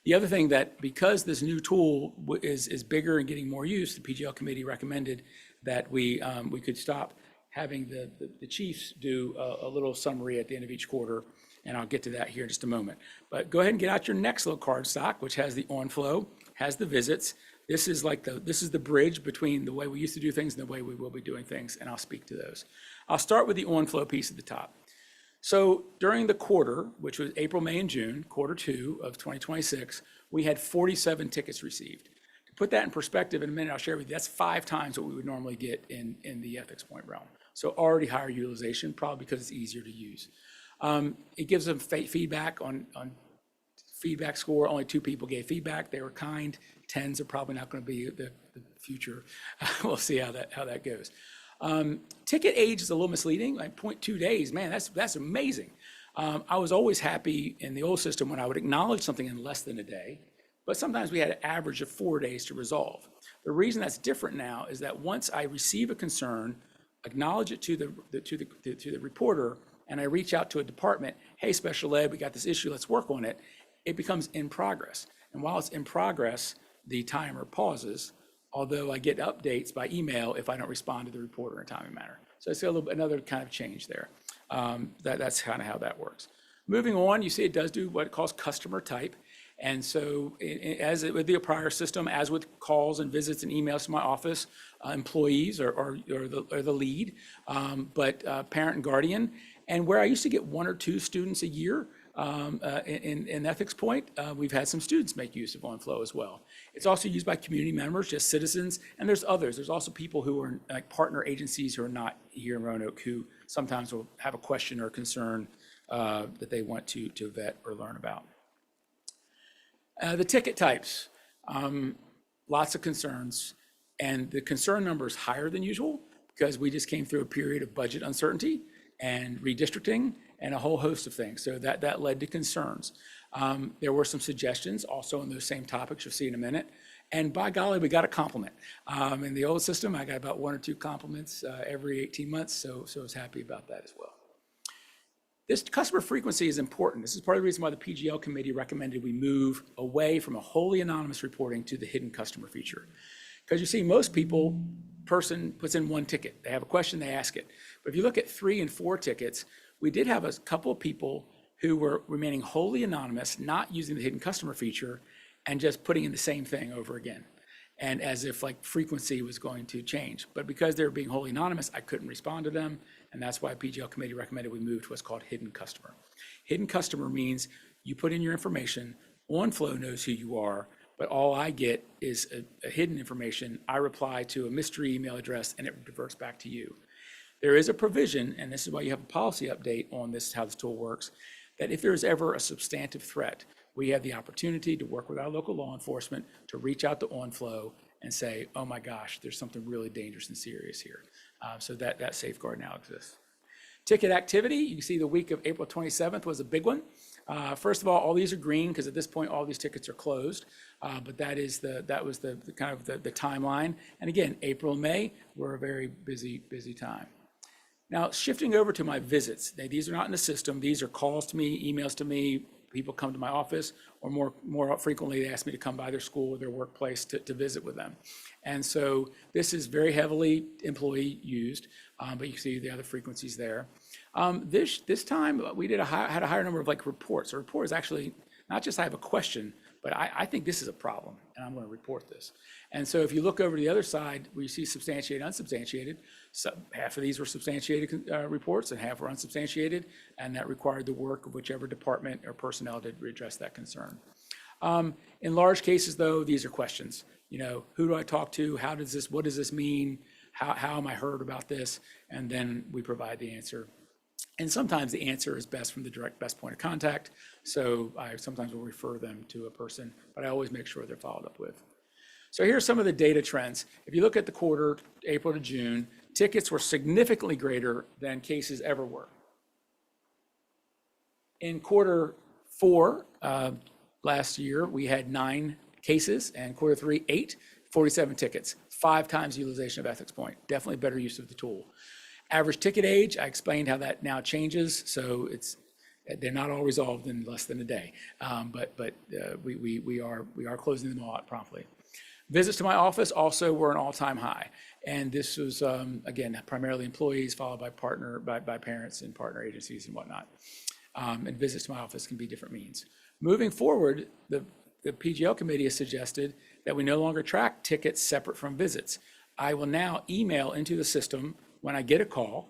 The other thing that, because this new tool is bigger and getting more use, the PGL committee recommended that we could stop having the chiefs do a little summary at the end of each quarter, and I'll get to that here in just a moment. But go ahead and get out your next little card stock, which has the OnFlow, has the visits. This is the bridge between the way we used to do things and the way we will be doing things, and I'll speak to those. I'll start with the OnFlow piece at the top. So during the quarter, which was April, May, and June, quarter 2 of 2026, we had 47 tickets received. To put that in perspective, in a minute I'll share with you, that's 5 times what we would normally get in the Ethics Point realm. So already higher utilization, probably because it's easier to use. It gives them feedback on feedback score. Only 2 people gave feedback. They were kind. 10s are probably not going to be the future. We'll see how that goes. Ticket age is a little misleading, like 0.2 days. Man, that's amazing. I was always happy in the old system when I would acknowledge something in less than a day, but sometimes we had an average of 4 days to resolve. The reason that's different now is that once I receive a concern, acknowledge it to the reporter, and I reach out to a department, hey, special ed, we got this issue, let's work on it, it becomes in progress. And while it's in progress, the timer pauses, although I get updates by email if I don't respond to the reporter in a timely manner. So it's another kind of change there. That's kind of how that works. Moving on, you see it does do what it calls customer type. And so as with the prior system, as with calls and visits and emails to my office, employees are the lead, but parent and guardian. And where I used to get 1 or 2 students a year in Ethics Point, we've had some students make use of OnFlow as well. It's also used by community members, just citizens, and there's others. There's also people who are like partner agencies who are not here in Roanoke who sometimes will have a question or concern that they want to vet or learn about. The ticket types, lots of concerns. And the concern number is higher than usual because we just came through a period of budget uncertainty and redistricting and a whole host of things. So that led to concerns. There were some suggestions also on those same topics you'll see in a minute. And by golly, we got a compliment. In the old system, I got about 1 or 2 compliments every 18 months, so I was happy about that as well. This customer frequency is important. This is part of the reason why the PGL committee recommended we move away from a wholly anonymous reporting to the hidden customer feature. Because you see, most people, person puts in 1 ticket. They have a question, they ask it. But if you look at 3 and 4 tickets, we did have a couple of people who were remaining wholly anonymous, not using the hidden customer feature, and just putting in the same thing over again. And as if like frequency was going to change. But because they were being wholly anonymous, I couldn't respond to them. And that's why PGL committee recommended we move to what's called hidden customer. Hidden customer means you put in your information, OnFlow knows who you are, but all I get is a hidden information. I reply to a mystery email address and it reverts back to you. There is a provision, and this is why you have a policy update on this, how this tool works, that if there is ever a substantive threat, we have the opportunity to work with our local law enforcement to reach out to OnFlow and say, oh my gosh, there's something really dangerous and serious here. So that safeguard now exists. Ticket activity, you can see the week of April 27th was a big one. First of all these are green because at this point, all these tickets are closed. But that was the kind of the timeline. And again, April and May were a very busy time. Now, shifting over to my visits. These are not in the system. These are calls to me, emails to me. People come to my office, or more frequently, they ask me to come by their school or their workplace to visit with them. And so this is very heavily employee used, but you can see the other frequencies there. This time, we had a higher number of like reports. A report is actually not just I have a question, but I think this is a problem, and I'm going to report this. And so if you look over to the other side, where you see substantiated, unsubstantiated, so half of these were substantiated reports and half were unsubstantiated, and that required the work of whichever department or personnel to address that concern. In large cases, though, these are questions. You know, who do I talk to? What does this mean? How am I heard about this? And then we provide the answer. And sometimes the answer is best from the best point of contact. So I sometimes will refer them to a person, but I always make sure they're followed up with. So here's some of the data trends. If you look at the quarter, April to June, tickets were significantly greater than cases ever were. In quarter 4 last year, we had 9 cases, and quarter 3, 8, 47 tickets, 5 times utilization of ethics point. Definitely better use of the tool. Average ticket age, I explained how that now changes, so they're not all resolved in less than a day, but we are closing them all out promptly. Visits to my office also were an all-time high, and this was again primarily employees, followed by parents and partner agencies and whatnot. And visits to my office can be different means. Moving forward, the PGL committee has suggested that we no longer track tickets separate from visits. I will now email into the system when I get a call,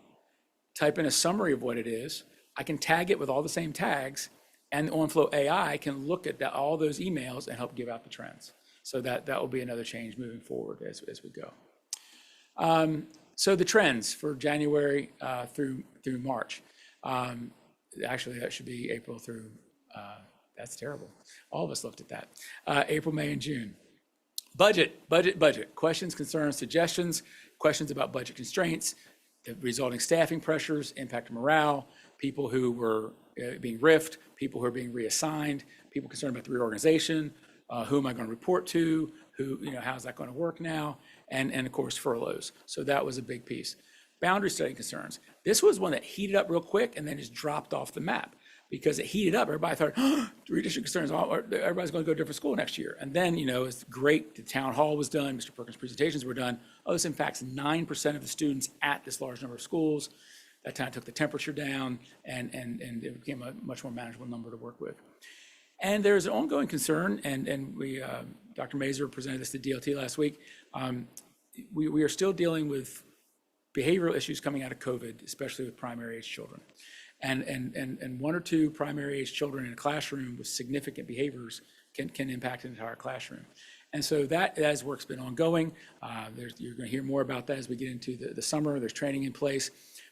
type in a summary of what it is. I can tag it with all the same tags, and the OnFlow AI can look at all those emails and help give out the trends. So that will be another change moving forward as we go. So the trends for January through March. Actually, that should be April through, that's terrible. All of us looked at that. April, May, and June. Budget. Questions, concerns, suggestions, questions about budget constraints, the resulting staffing pressures, impact of morale, people who were being RIFed, people who are being reassigned, people concerned about the reorganization, who am I going to report to, how's that going to work now, and of course furloughs. So that was a big piece. Boundary study concerns. This was one that heated up real quick and then just dropped off the map because it heated up. Everybody thought, redistricting concerns, everybody's going to go to a different school next year. And then, it's great. The town hall was done. Mr. Perkins' presentations were done. Oh, this impacts 9% of the students at this large number of schools. That time took the temperature down and it became a much more manageable number to work with. And there's an ongoing concern, and we, Dr. Mazur presented this to DLT last week. We are still dealing with behavioral issues coming out of COVID, especially with primary age children. And 1 or 2 primary age children in a classroom with significant behaviors can impact an entire classroom. And so that as work's been ongoing. You're going to hear more about that as we get into the summer. There's training in place.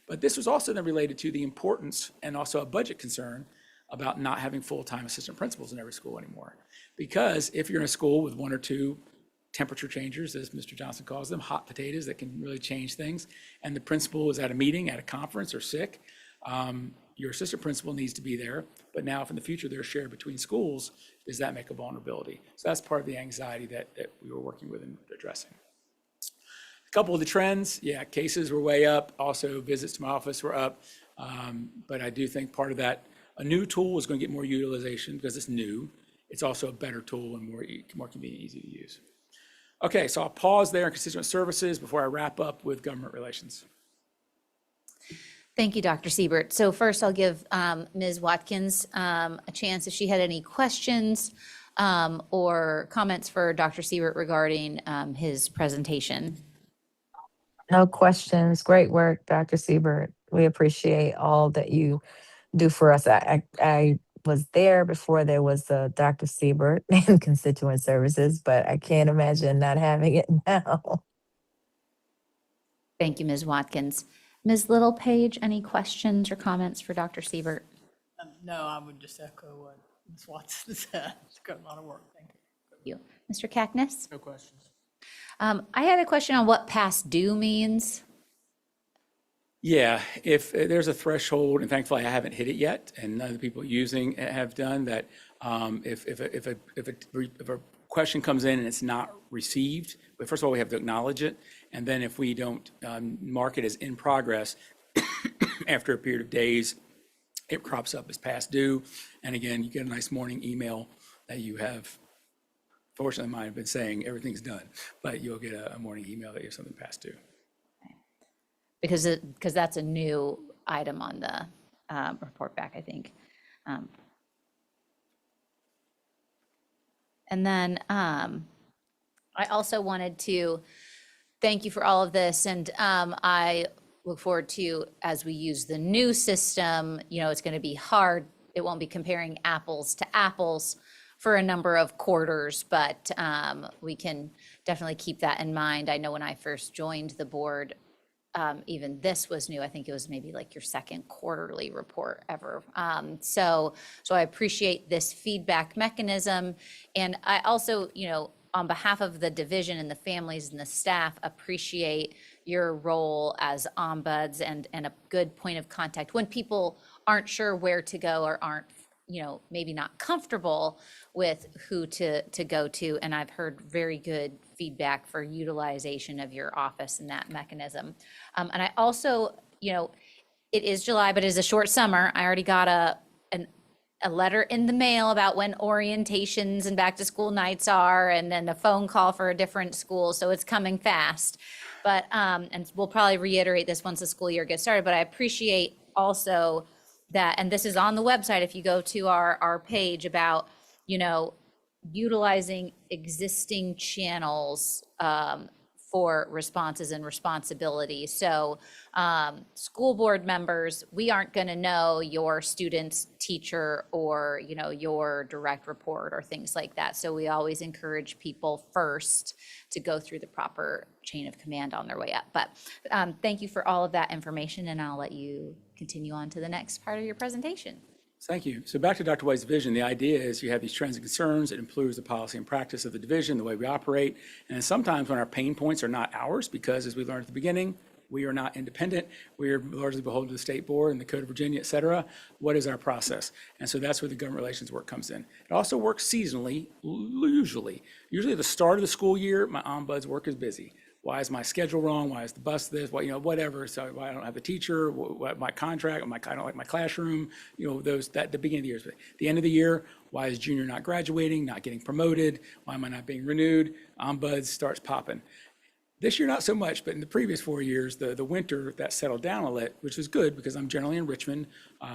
But this was also then related to the importance and also a budget concern about not having full-time assistant principals in every school anymore. Because if you're in a school with 1 or 2 temperature changers, as Mr. Johnson calls them, hot potatoes that can really change things. And the principal is at a meeting, at a conference, or sick. Your assistant principal needs to be there, but now if in the future they're shared between schools, does that make a vulnerability? So that's part of the anxiety that we were working with and addressing. A couple of the trends, yeah, cases were way up. Also, visits to my office were up. But I do think part of that, a new tool is going to get more utilization because it's new. It's also a better tool and more convenient, easy to use. Okay, so I'll pause there on constituent services before I wrap up with government relations. Thank you, Dr. Siebert. So first, I'll give Ms. Watkins a chance if she had any questions or comments for Dr. Siebert regarding his presentation. No questions. Great work, Dr. Siebert. We appreciate all that you do for us. I was there before there was the Dr. Siebert in constituent services, but I can't imagine not having it now. Thank you, Ms. Watkins. Ms. Littlepage, any questions or comments for Dr. Siebert? No, I would just echo what Ms. Watson said. It's got a lot of work. Thank you. Thank you. Mr. Cackness? No questions. I had a question on what past due means. Yeah, if there's a threshold, and thankfully I haven't hit it yet, and none of the people using it have done that. If a question comes in and it's not received, but first of all, we have to acknowledge it, and then if we don't mark it as in progress, after a period of days, it crops up as past due, and again, you get a nice morning email that you have. Fortunately, mine have been saying everything's done, but you'll get a morning email that you have something past due. Because that's a new item on the report back, I think. And then I also wanted to thank you for all of this. And I look forward to, as we use the new system, it's going to be hard. It won't be comparing apples to apples for a number of quarters, but we can definitely keep that in mind. I know when I first joined the board, even this was new. I think it was maybe like your second quarterly report ever. So I appreciate this feedback mechanism. And I also, on behalf of the division and the families and the staff, appreciate your role as ombuds and a good point of contact when people aren't sure where to go or aren't maybe not comfortable with who to go to. And I've heard very good feedback for utilization of your office and that mechanism. And I also, it is July, but it is a short summer. I already got a letter in the mail about when orientations and back to school nights are, and then a phone call for a different school. So it's coming fast. But, and we'll probably reiterate this once the school year gets started, but I appreciate also that, and this is on the website, if you go to our page about, utilizing existing channels for responses and responsibilities. So school board members, we aren't going to know your student's teacher or, your direct report or things like that. So we always encourage people first to go through the proper chain of command on their way up. But thank you for all of that information, and I'll let you continue on to the next part of your presentation. Thank you. So back to Dr. White's vision, the idea is you have these trends and concerns. It improves the policy and practice of the division, the way we operate. And sometimes when our pain points are not ours, because as we learned at the beginning, we are not independent. We are largely beholden to the state board and the Code of Virginia, et cetera. What is our process? And so that's where the government relations work comes in. It also works seasonally, usually. Usually at the start of the school year, my ombuds work is busy. Why is my schedule wrong? Why is the bus this? Whatever. So why I don't have a teacher? What my contract? I don't like my classroom. That the beginning of the year. But the end of the year, why is junior not graduating? Not getting promoted? Why am I not being renewed? Ombuds starts popping. This year, not so much, but in the previous 4 years, the winter, that settled down a little, which was good because I'm generally in Richmond.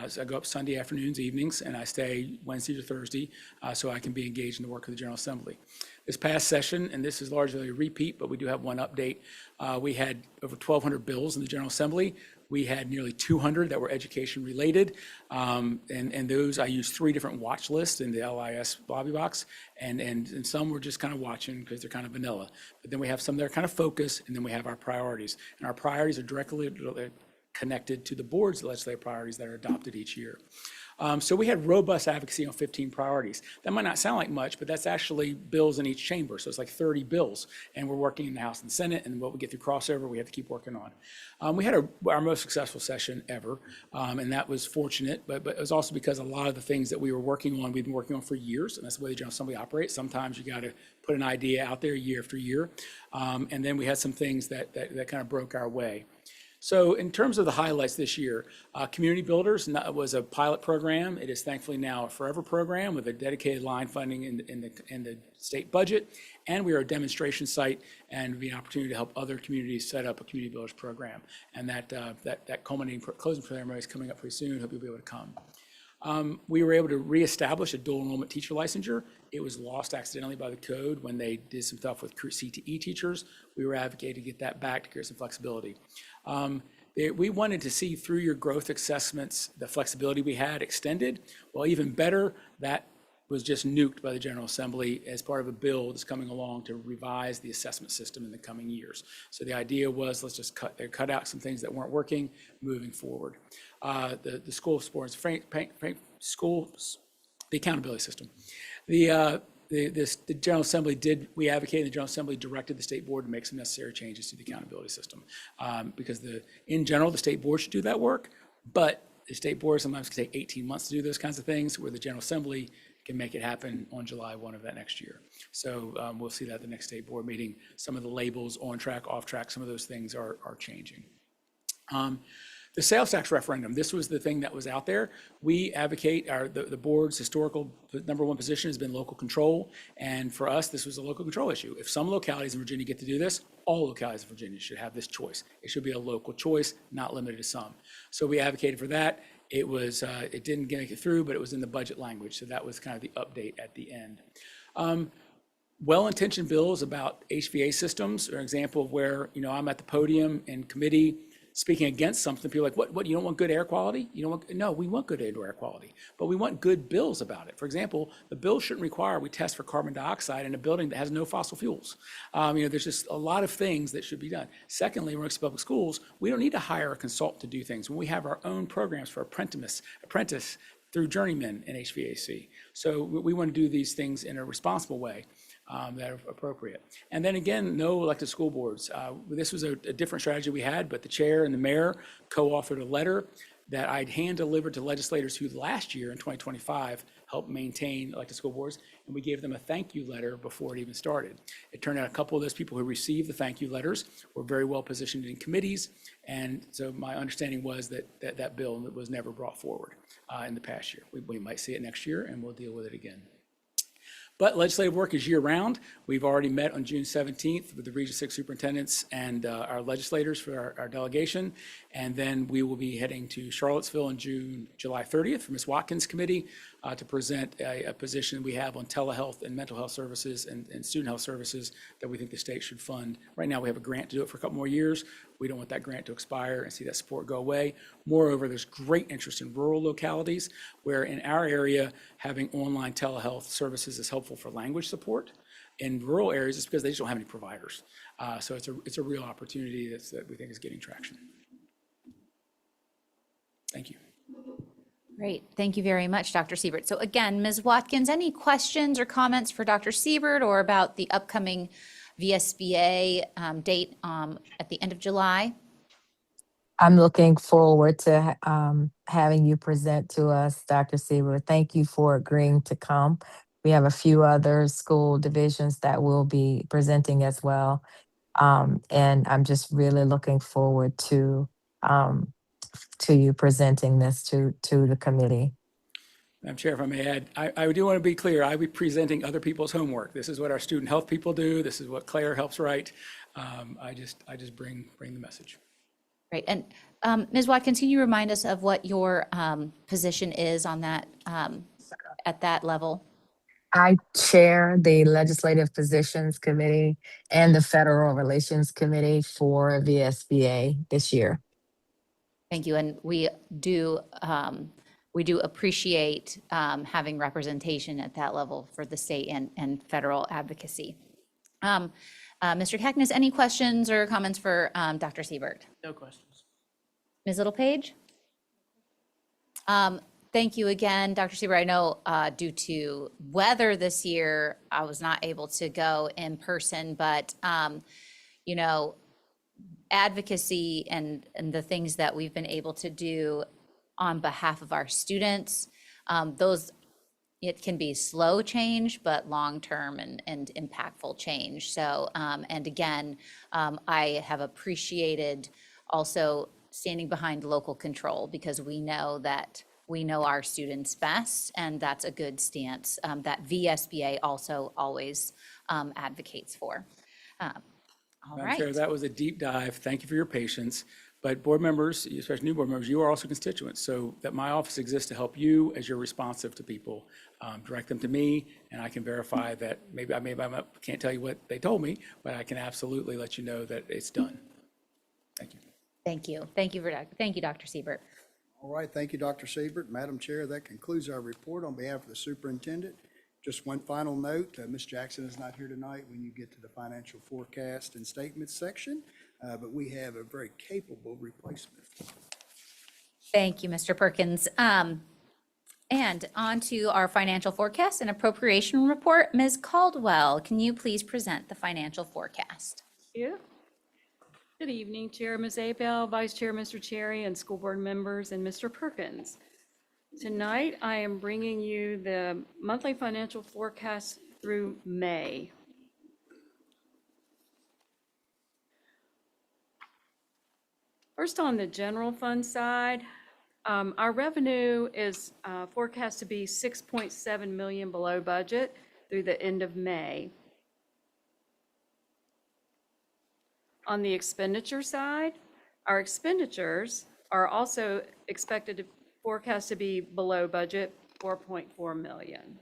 So I go up Sunday afternoons, evenings, and I stay Wednesday to Thursday so I can be engaged in the work of the General Assembly. This past session, and this is largely a repeat, but we do have one update. We had over 1,200 bills in the General Assembly. We had nearly 200 that were education related. And those, I used 3 different watch lists in the LIS lobby box. And some were just kind of watching because they're kind of vanilla. But then we have some that are kind of focused, and then we have our priorities. And our priorities are directly connected to the board's legislative priorities that are adopted each year. So we had robust advocacy on 15 priorities. That might not sound like much, but that's actually bills in each chamber. So it's like 30 bills. And we're working in the House and Senate, and what we get through crossover, we have to keep working on. We had our most successful session ever, and that was fortunate, but it was also because a lot of the things that we were working on, we've been working on for years, and that's the way the General Assembly operates. Sometimes you got to put an idea out there year after year. And then we had some things that kind of broke our way. So in terms of the highlights this year, Community Builders was a pilot program. It is thankfully now a forever program with a dedicated line funding in the state budget. And we are a demonstration site and be an opportunity to help other communities set up a Community Builders program. And that culminating closing ceremony is coming up pretty soon. Hope you'll be able to come. We were able to reestablish a dual enrollment teacher licensure. It was lost accidentally by the code when they did some stuff with CTE teachers. We were advocating to get that back to create some flexibility. We wanted to see through your growth assessments, the flexibility we had extended. Well, even better, that was just nuked by the General Assembly as part of a bill that's coming along to revise the assessment system in the coming years. So the idea was, let's just cut out some things that weren't working moving forward. The school sports, schools, the accountability system. The General Assembly we advocated, the General Assembly directed the state board to make some necessary changes to the accountability system. Because in general, the state board should do that work, but the state board sometimes can take 18 months to do those kinds of things, where the General Assembly can make it happen on July 1 of that next year. So we'll see that at the next state board meeting. Some of the labels, on track, off track, some of those things are changing. The sales tax referendum, this was the thing that was out there. We advocate, the board's historical #1 position has been local control. And for us, this was a local control issue. If some localities in Virginia get to do this, all localities in Virginia should have this choice. It should be a local choice, not limited to some. So we advocated for that. It didn't make it through, but it was in the budget language. So that was kind of the update at the end. Well-intentioned bills about HVA systems are an example of where, I'm at the podium in committee speaking against something. People are like, what, you don't want good air quality? No, we want good indoor air quality, but we want good bills about it. For example, the bill shouldn't require we test for carbon dioxide in a building that has no fossil fuels. There's just a lot of things that should be done. Secondly, when it comes to public schools, we don't need to hire a consultant to do things when we have our own programs for apprentice through journeymen in HVAC. So we want to do these things in a responsible way. That are appropriate. And then again, no elected school boards. This was a different strategy we had, but the chair and the mayor co-authored a letter that I'd hand-delivered to legislators who last year in 2025 helped maintain elected school boards, and we gave them a thank you letter before it even started. It turned out a couple of those people who received the thank you letters were very well positioned in committees, and so my understanding was that bill was never brought forward in the past year. We might see it next year, and we'll deal with it again. But legislative work is year-round. We've already met on June 17th with the Region 6 superintendents and our legislators for our delegation. And then we will be heading to Charlottesville on July 30th for Ms. Watkins' committee to present a position we have on telehealth and mental health services and student health services that we think the state should fund. Right now, we have a grant to do it for a couple more years. We don't want that grant to expire and see that support go away. Moreover, there's great interest in rural localities where in our area, having online telehealth services is helpful for language support. In rural areas, it's because they just don't have any providers. So it's a real opportunity that we think is getting traction. Thank you. Great. Thank you very much, Dr. Siebert. So again, Ms. Watkins, any questions or comments for Dr. Siebert or about the upcoming VSBA date at the end of July? I'm looking forward to having you present to us, Dr. Siebert. Thank you for agreeing to come. We have a few other school divisions that will be presenting as well. And I'm just really looking forward to you presenting this to the committee. Madam Chair, if I may add, I do want to be clear, I'll be presenting other people's homework. This is what our student health people do. This is what Claire helps write. I just bring the message. Right. And Ms. Watkins, can you remind us of what your position is on that at that level? I chair the Legislative Positions Committee and the Federal Relations Committee for VSBA this year. Thank you. And we do appreciate having representation at that level for the state and federal advocacy. Mr. Cackness, any questions or comments for Dr. Siebert? No questions. Ms. Littlepage? Thank you again, Dr. Sieber. I know due to weather this year, I was not able to go in person, but you know, advocacy and the things that we've been able to do on behalf of our students, those, it can be slow change, but long-term and impactful change. So, and again, I have appreciated also standing behind local control because we know that we know our students best, and that's a good stance that VSBA also always advocates for. All Madam Chair, right. that was a deep dive. Thank you for your patience. But board members, especially new board members, you are also constituents. So that my office exists to help you as you're responsive to people. Direct them to me, and I can verify that maybe I can't tell you what they told me, but I can absolutely let you know that it's done. Thank you. Thank you. Thank you, Dr. Siebert. All right, thank you, Dr. Siebert. Madam Chair, that concludes our report on behalf of the superintendent. Just one final note, Ms. Jackson is not here tonight when you get to the financial forecast and statements section, but we have a very capable replacement. Thank you, Mr. Perkins. And on to our financial forecast and appropriation report. Ms. Caldwell, can you please present the financial forecast? Yeah. Good evening, Chair Ms. Abel, Vice Chair Mr. Cherry, and school board members, and Mr. Perkins. Tonight, I am bringing you the monthly financial forecast through May. First, on the general fund side, our revenue is forecast to be 6.7 million below budget through the end of May. On the expenditure side, our expenditures are also expected to forecast to be below budget, 4.4 million.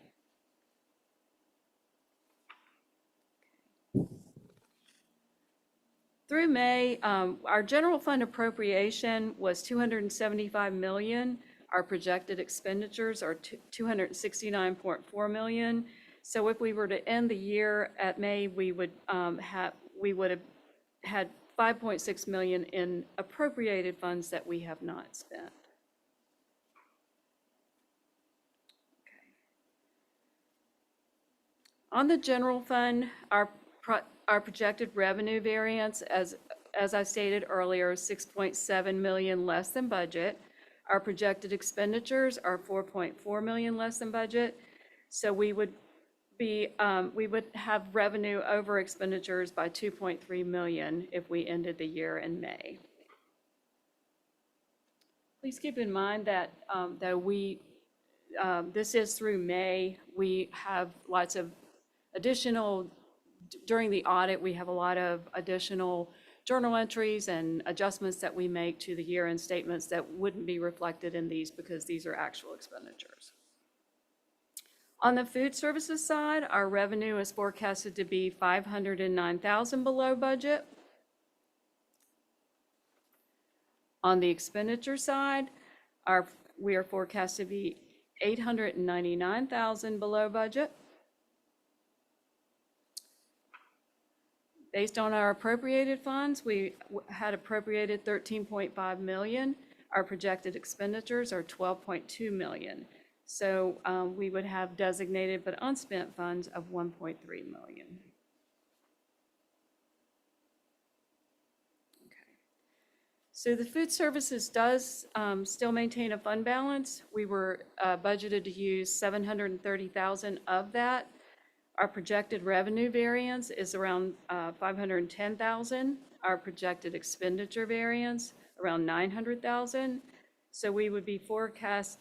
Through May, our general fund appropriation was 275 million. Our projected expenditures are 269.4 million. So if we were to end the year at May, we would have had 5.6 million in appropriated funds that we have not spent. Okay. On the general fund, our projected revenue variance, as I stated earlier, is 6.7 million less than budget. Our projected expenditures are 4.4 million less than budget. So we would have revenue over expenditures by 2.3 million if we ended the year in May. Please keep in mind that this is through May. We have lots of additional, during the audit, we have a lot of additional journal entries and adjustments that we make to the year-end statements that wouldn't be reflected in these because these are actual expenditures. On the food services side, our revenue is forecasted to be 509,000 below budget. On the expenditure side, we are forecast to be 899,000 below budget. Based on our appropriated funds, we had appropriated 13.5 million. Our projected expenditures are 12.2 million. So we would have designated but unspent funds of 1.3 million. Okay. So the food services does still maintain a fund balance. We were budgeted to use 730,000 of that. Our projected revenue variance is around 510,000. Our projected expenditure variance around 900,000. So we would be forecast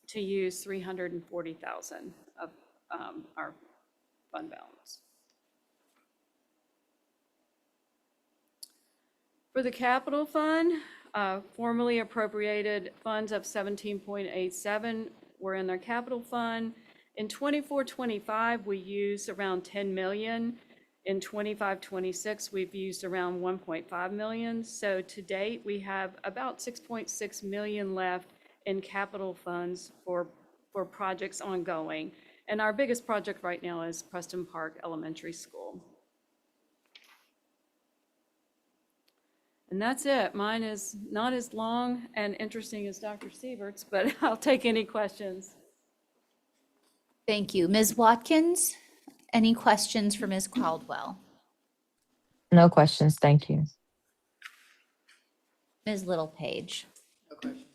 to use 340,000 of our fund balance. For the capital fund, formerly appropriated funds of 17.87 were in their capital fund. In 24-25, we used around 10 million. In 25-26, we've used around 1.5 million. So to date, we have about 6.6 million left in capital funds for projects ongoing. And our biggest project right now is Preston Park Elementary School. And that's it. Mine is not as long and interesting as Dr. Siebert's, but I'll take any questions. Thank you. Ms. Watkins, any questions for Ms. Caldwell? No questions. Thank you. Ms. Littlepage? No question.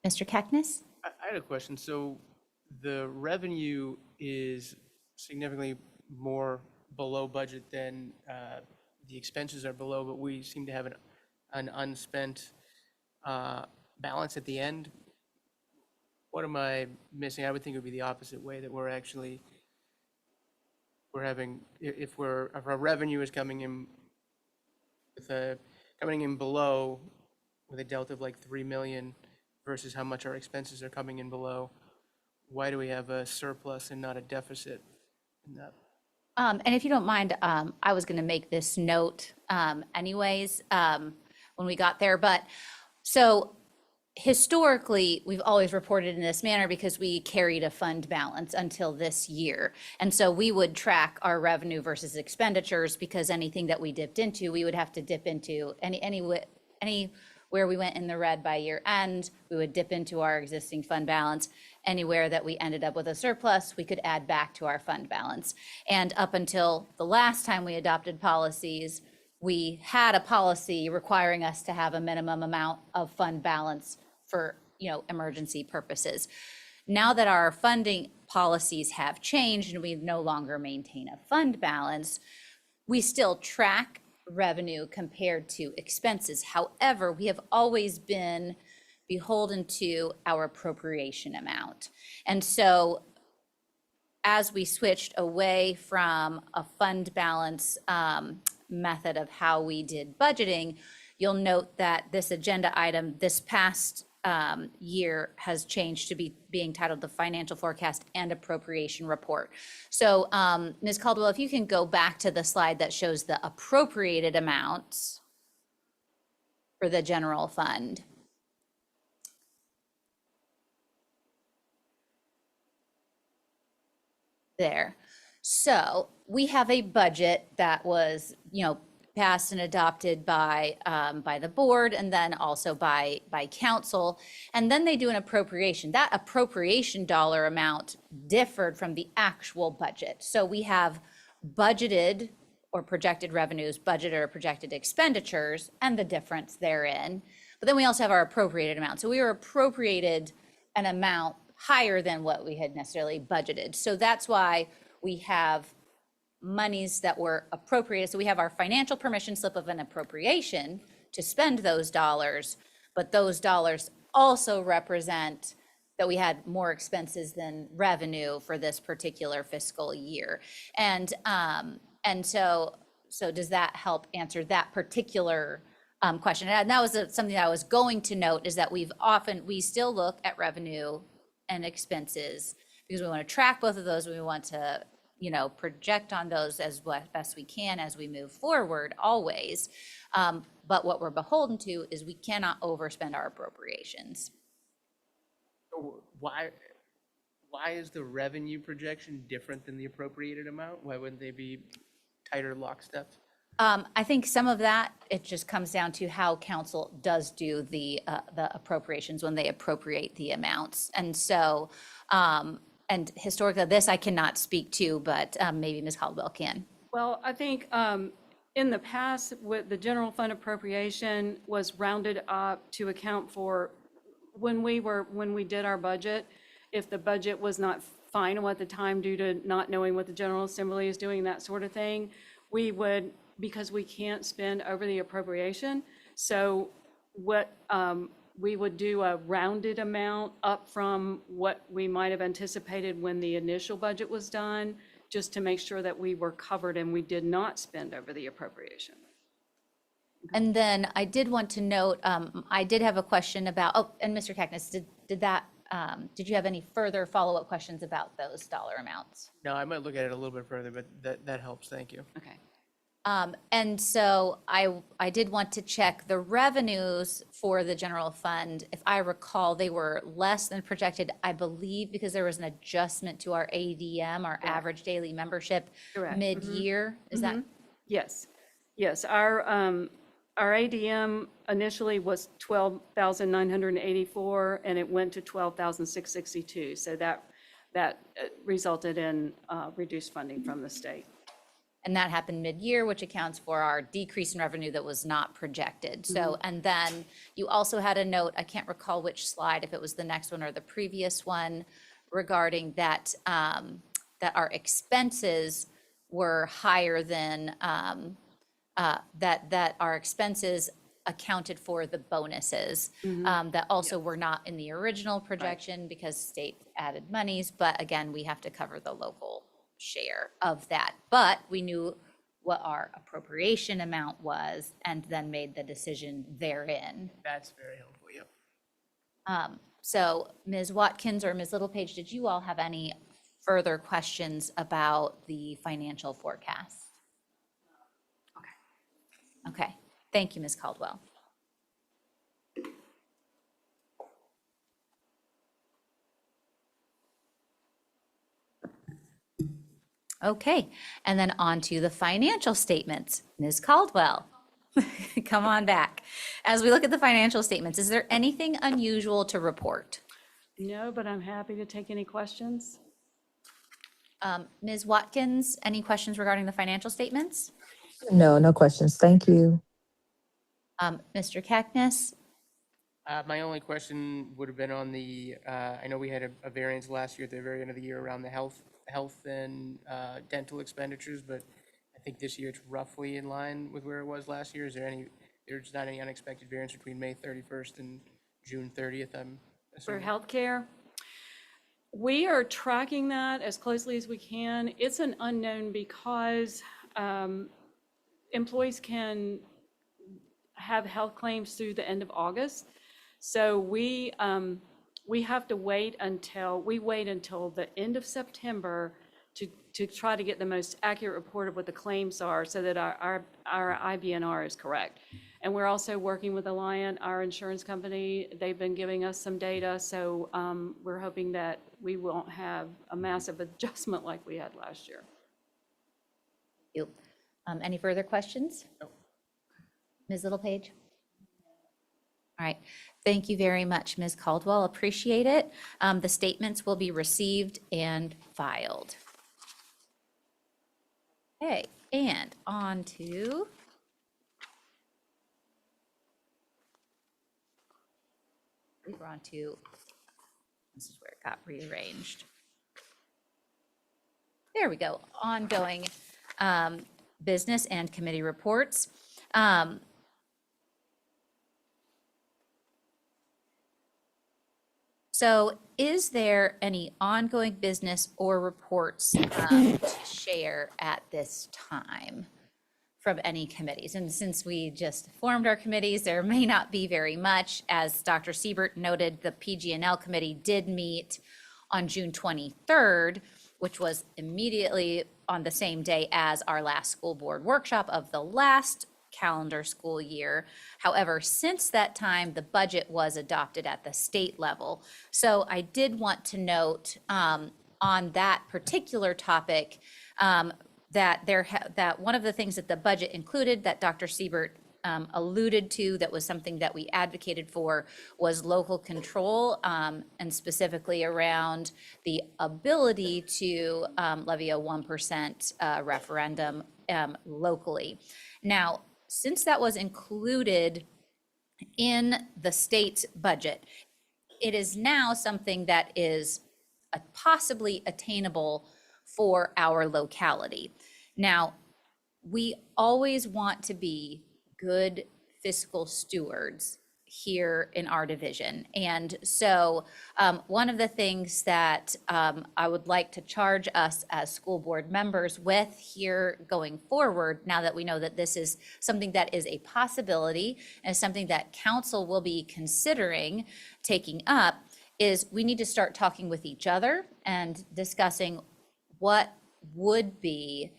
Mr. Keckness? I had a question. So the revenue is significantly more below budget than the expenses are below, but we seem to have an unspent balance at the end. What am I missing? I would think it would be the opposite way, that we're having, if our revenue is coming in coming in below with a delta of like 3 million versus how much our expenses are coming in below, why do we have a surplus and not a deficit in that? And if you don't mind, I was going to make this note anyways when we got there. But so historically, we've always reported in this manner because we carried a fund balance until this year. And so we would track our revenue versus expenditures, because anything that we dipped into, we would have to dip into anywhere we went in the red by year end, we would dip into our existing fund balance. Anywhere that we ended up with a surplus, we could add back to our fund balance. And up until the last time we adopted policies, we had a policy requiring us to have a minimum amount of fund balance for, emergency purposes. Now that our funding policies have changed and we no longer maintain a fund balance, we still track revenue compared to expenses. However, we have always been beholden to our appropriation amount. And so as we switched away from a fund balance method of how we did budgeting, you'll note that this agenda item this past year has changed to being titled the Financial Forecast and Appropriation Report. So Ms. Caldwell, if you can go back to the slide that shows the appropriated amounts for the general fund. There. So we have a budget that was, passed and adopted by the board and then also by council. And then they do an appropriation. That appropriation dollar amount differed from the actual budget. So we have budgeted or projected revenues, budgeted or projected expenditures, and the difference therein. But then we also have our appropriated amount. So we were appropriated an amount higher than what we had necessarily budgeted. So that's why we have monies that were appropriated. So we have our financial permission slip of an appropriation to spend those dollars, but those dollars also represent that we had more expenses than revenue for this particular fiscal year. And so does that help answer that particular question? And that was something that I was going to note, is that we still look at revenue and expenses because we want to track both of those. We want to project on those as best we can as we move forward always. But what we're beholden to is we cannot overspend our appropriations. Why is the revenue projection different than the appropriated amount? Why wouldn't they be tighter lockstep? I think some of that, it just comes down to how council does do the appropriations when they appropriate the amounts. And so, and historically, this I cannot speak to, but maybe Ms. Caldwell can. Well, I think in the past, with the general fund appropriation was rounded up to account for when we did our budget. If the budget was not final at the time due to not knowing what the General Assembly is doing, that sort of thing, we would, because we can't spend over the appropriation. So what we would do a rounded amount up from what we might have anticipated when the initial budget was done, just to make sure that we were covered and we did not spend over the appropriation. And then I did want to note, I did have a question about, and Mr. Keckness, did you have any further follow-up questions about those dollar amounts? No, I might look at it a little bit further, but that helps. Thank you. Okay. And so I did want to check the revenues for the general fund. If I recall, they were less than projected, I believe, because there was an adjustment to our ADM, our average daily membership, Correct. mid-year. Is that? Yes, our our ADM initially was 12,984, and it went to 12,662. So that resulted in reduced funding from the state. And that happened mid-year, which accounts for our decrease in revenue that was not projected. So, and then you also had a note, I can't recall which slide, if it was the next one or the previous one, regarding that, that our expenses were higher than, that our expenses accounted for the bonuses, that also were not in the original projection because state added monies, but again, we have to cover the local share of that. But we knew what our appropriation amount was and then made the decision therein. That's very helpful, yep. So Ms. Watkins or Ms. Littlepage, did you all have any further questions about the financial forecast? Okay, thank you, Ms. Caldwell. Okay, and then on to the financial statements. Ms. Caldwell, come on back. As we look at the financial statements, is there anything unusual to report? No, but I'm happy to take any questions. Ms. Watkins, any questions regarding the financial statements? No questions. Thank you. Mr. Cackness? My only question would have been on the, I know we had a variance last year at the very end of the year around the health and dental expenditures, but I think this year it's roughly in line with where it was last year. Is there there's not any unexpected variance between May 31st and June 30th, I'm For assuming? healthcare, we are tracking that as closely as we can. It's an unknown because employees can have health claims through the end of August. So we have to wait until the end of September to try to get the most accurate report of what the claims are so that our IBNR is correct. And we're also working with Alliant, our insurance company. They've been giving us some data, so we're hoping that we won't have a massive adjustment like we had last year. You. Any further questions? No. Ms. Littlepage? All right, thank you very much, Ms. Caldwell, appreciate it. The statements will be received and filed. Okay, and on to we're on to, this is where it got rearranged. There we go, ongoing business and committee reports. So is there any ongoing business or reports to share at this time from any committees? And since we just formed our committees, there may not be very much. As Dr. Siebert noted, the PG&L committee did meet on June 23rd, which was immediately on the same day as our last school board workshop of the last calendar school year. However, since that time, the budget was adopted at the state level. So I did want to note on that particular topic that one of the things that the budget included that Dr. Siebert alluded to, that was something that we advocated for, was local control, and specifically around the ability to levy a 1% referendum locally. Now, since that was included in the state budget, it is now something that is possibly attainable for our locality. Now, we always want to be good fiscal stewards here in our division. And so one of the things that I would like to charge us as school board members with here going forward, now that we know that this is something that is a possibility and something that council will be considering taking up, is we need to start talking with each other and discussing what would be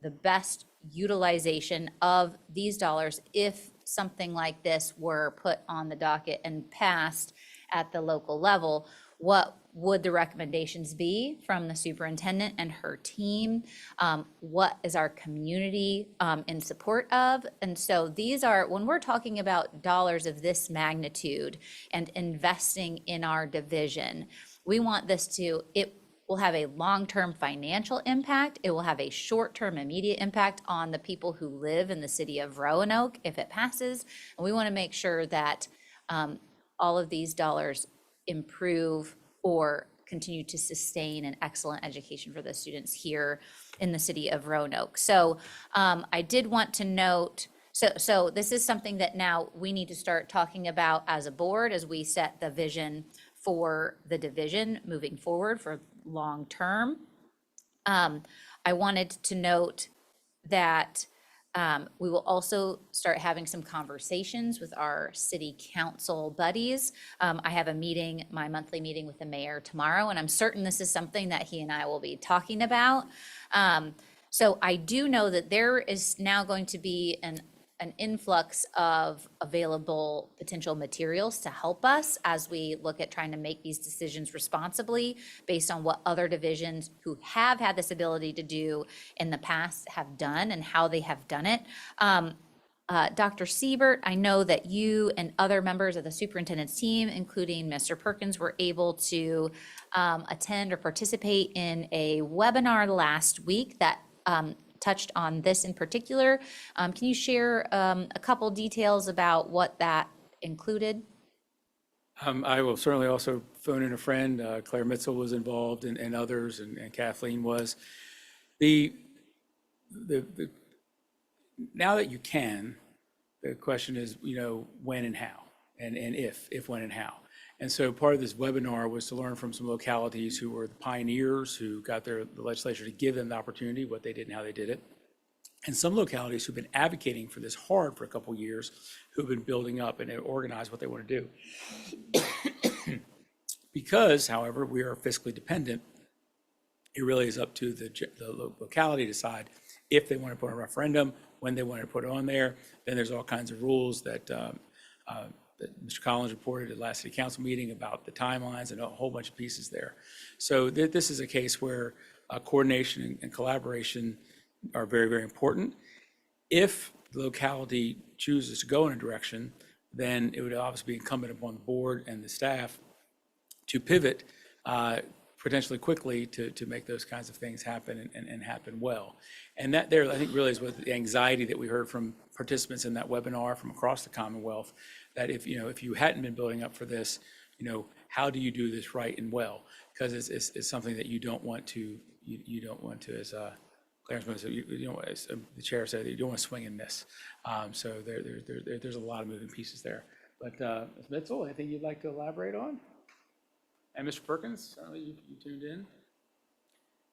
the best utilization of these dollars if something like this were put on the docket and passed at the local level. What would the recommendations be from the superintendent and her team? What is our community in support of? And so these are, when we're talking about dollars of this magnitude and investing in our division, we want this to, it will have a long-term financial impact. It will have a short-term immediate impact on the people who live in the city of Roanoke if it passes. And we want to make sure that all of these dollars improve or continue to sustain an excellent education for the students here in the city of Roanoke. So I did want to note, so this is something that now we need to start talking about as a board as we set the vision for the division moving forward for long term. I wanted to note that we will also start having some conversations with our city council buddies. I have a meeting, my monthly meeting with the mayor tomorrow, and I'm certain this is something that he and I will be talking about. So I do know that there is now going to be an influx of available potential materials to help us as we look at trying to make these decisions responsibly based on what other divisions who have had this ability to do in the past have done and how they have done it. Dr. Siebert, I know that you and other members of the superintendent's team, including Mr. Perkins, were able to attend or participate in a webinar last week that touched on this in particular. Can you share a couple details about what that included? I will certainly also phone in a friend. Claire Mitchell was involved and others, and Kathleen was. The now that you can, the question is, when and how, and if, when and how. And so part of this webinar was to learn from some localities who were the pioneers, who got the legislature to give them the opportunity, what they did and how they did it. And some localities who've been advocating for this hard for a couple of years, who've been building up and organized what they want to do. Because, however, we are fiscally dependent, it really is up to the locality to decide if they want to put a referendum, when they want to put it on there. Then there's all kinds of rules that Mr. Collins reported at last city council meeting about the timelines and a whole bunch of pieces there. So this is a case where coordination and collaboration are very, very important. If the locality chooses to go in a direction, then it would obviously be incumbent upon the board and the staff to pivot potentially quickly to make those kinds of things happen and happen well. And that there, I think, really is what the anxiety that we heard from participants in that webinar from across the Commonwealth, that if you hadn't been building up for this, how do you do this right and well? Because it's something that you don't want to, as Clarence, as the chair said, you don't want to swing and miss. So there's a lot of moving pieces there. But Ms. Mitchell, anything you'd like to elaborate on? And Mr. Perkins, you tuned in.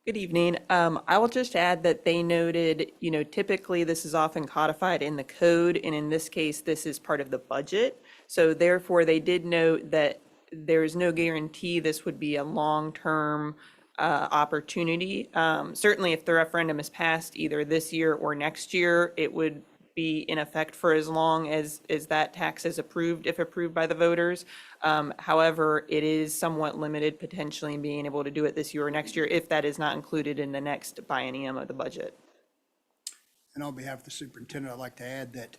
Good evening. I will just add that they noted, typically this is often codified in the code, and in this case, this is part of the budget. So therefore, they did note that there is no guarantee this would be a long-term opportunity. Certainly, if the referendum is passed either this year or next year, it would be in effect for as long as that tax is approved, if approved by the voters. However, it is somewhat limited potentially in being able to do it this year or next year if that is not included in the next biennium of the budget. And on behalf of the superintendent, I'd like to add that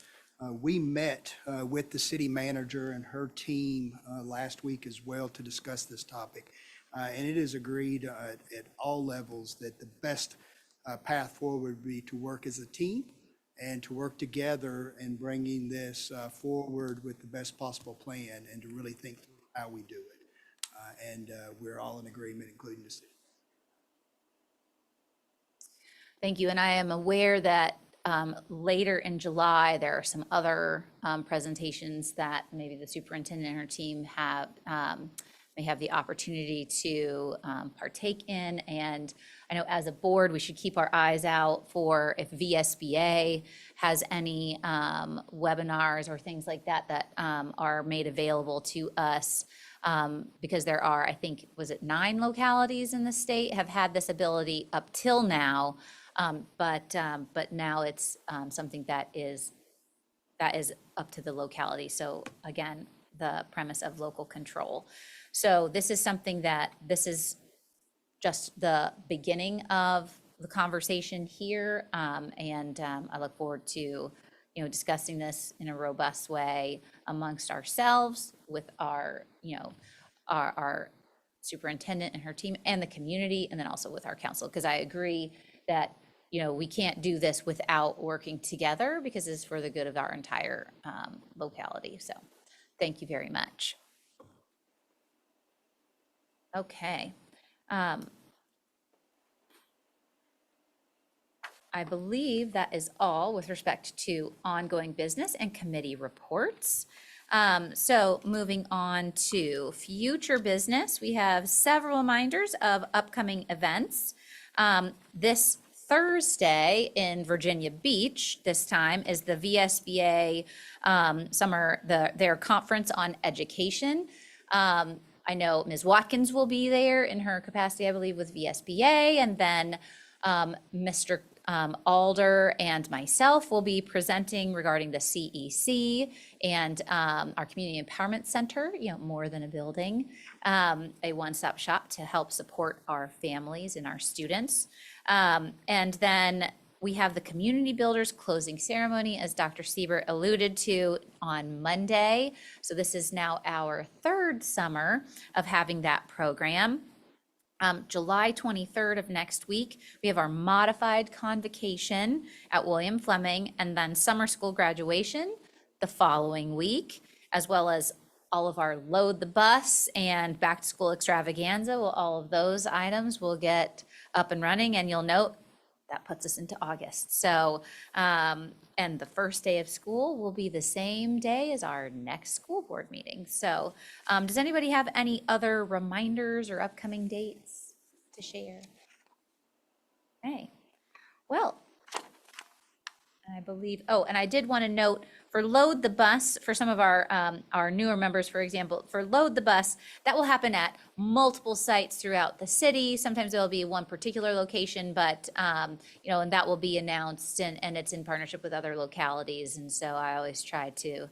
we met with the city manager and her team last week as well to discuss this topic. And it is agreed at all levels that the best path forward would be to work as a team and to work together in bringing this forward with the best possible plan and to really think through how we do it. And we're all in agreement, including the city. Thank you. And I am aware that later in July, there are some other presentations that maybe the superintendent and her team may have the opportunity to partake in. And I know as a board, we should keep our eyes out for if VSBA has any webinars or things like that that are made available to us. Because there are, I think, was it 9 localities in the state have had this ability up till now. But now it's something that is up to the locality. So again, the premise of local control. So this is something this is just the beginning of the conversation here. I look forward to, discussing this in a robust way amongst ourselves with our, our superintendent and her team and the community, and then also with our council, because I agree that, we can't do this without working together because it's for the good of our entire locality. So thank you very much. Okay. I believe that is all with respect to ongoing business and committee reports. So moving on to future business, we have several reminders of upcoming events. This Thursday in Virginia Beach, this time, is the VSBA their conference on education. I know Ms. Watkins will be there in her capacity, I believe, with VSBA, and then Mr. Alder and myself will be presenting regarding the CEC and our Community Empowerment Center, more than a building, a one-stop shop to help support our families and our students. And then we have the Community Builders closing ceremony, as Dr. Siebert alluded to, on Monday. So this is now our third summer of having that program. July 23rd of next week, we have our modified convocation at William Fleming, and then summer school graduation the following week, as well as all of our load the bus and back to school extravaganza. Well, all of those items will get up and running, and you'll note that puts us into August. So, and the first day of school will be the same day as our next school board meeting. So, does anybody have any other reminders or upcoming dates to share? Okay, well, I believe, and I did want to note for Load the Bus, for some of our newer members, for example, for Load the Bus, that will happen at multiple sites throughout the city. Sometimes there'll be one particular location, but, and that will be announced, and it's in partnership with other localities. And so I always try to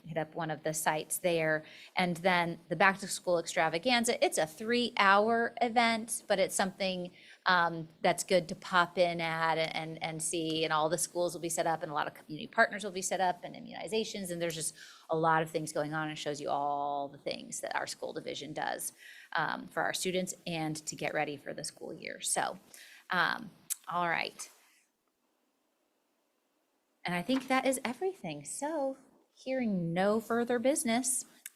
hit up one of the sites there. And then the Back to School Extravaganza, it's a 3-hour event, but it's something that's good to pop in at and see, and all the schools will be set up, and a lot of community partners will be set up, and immunizations, and there's just a lot of things going on, and shows you all the things that our school division does for our students and to get ready for the school year. So, all right. And I think that is everything. So, hearing no further business,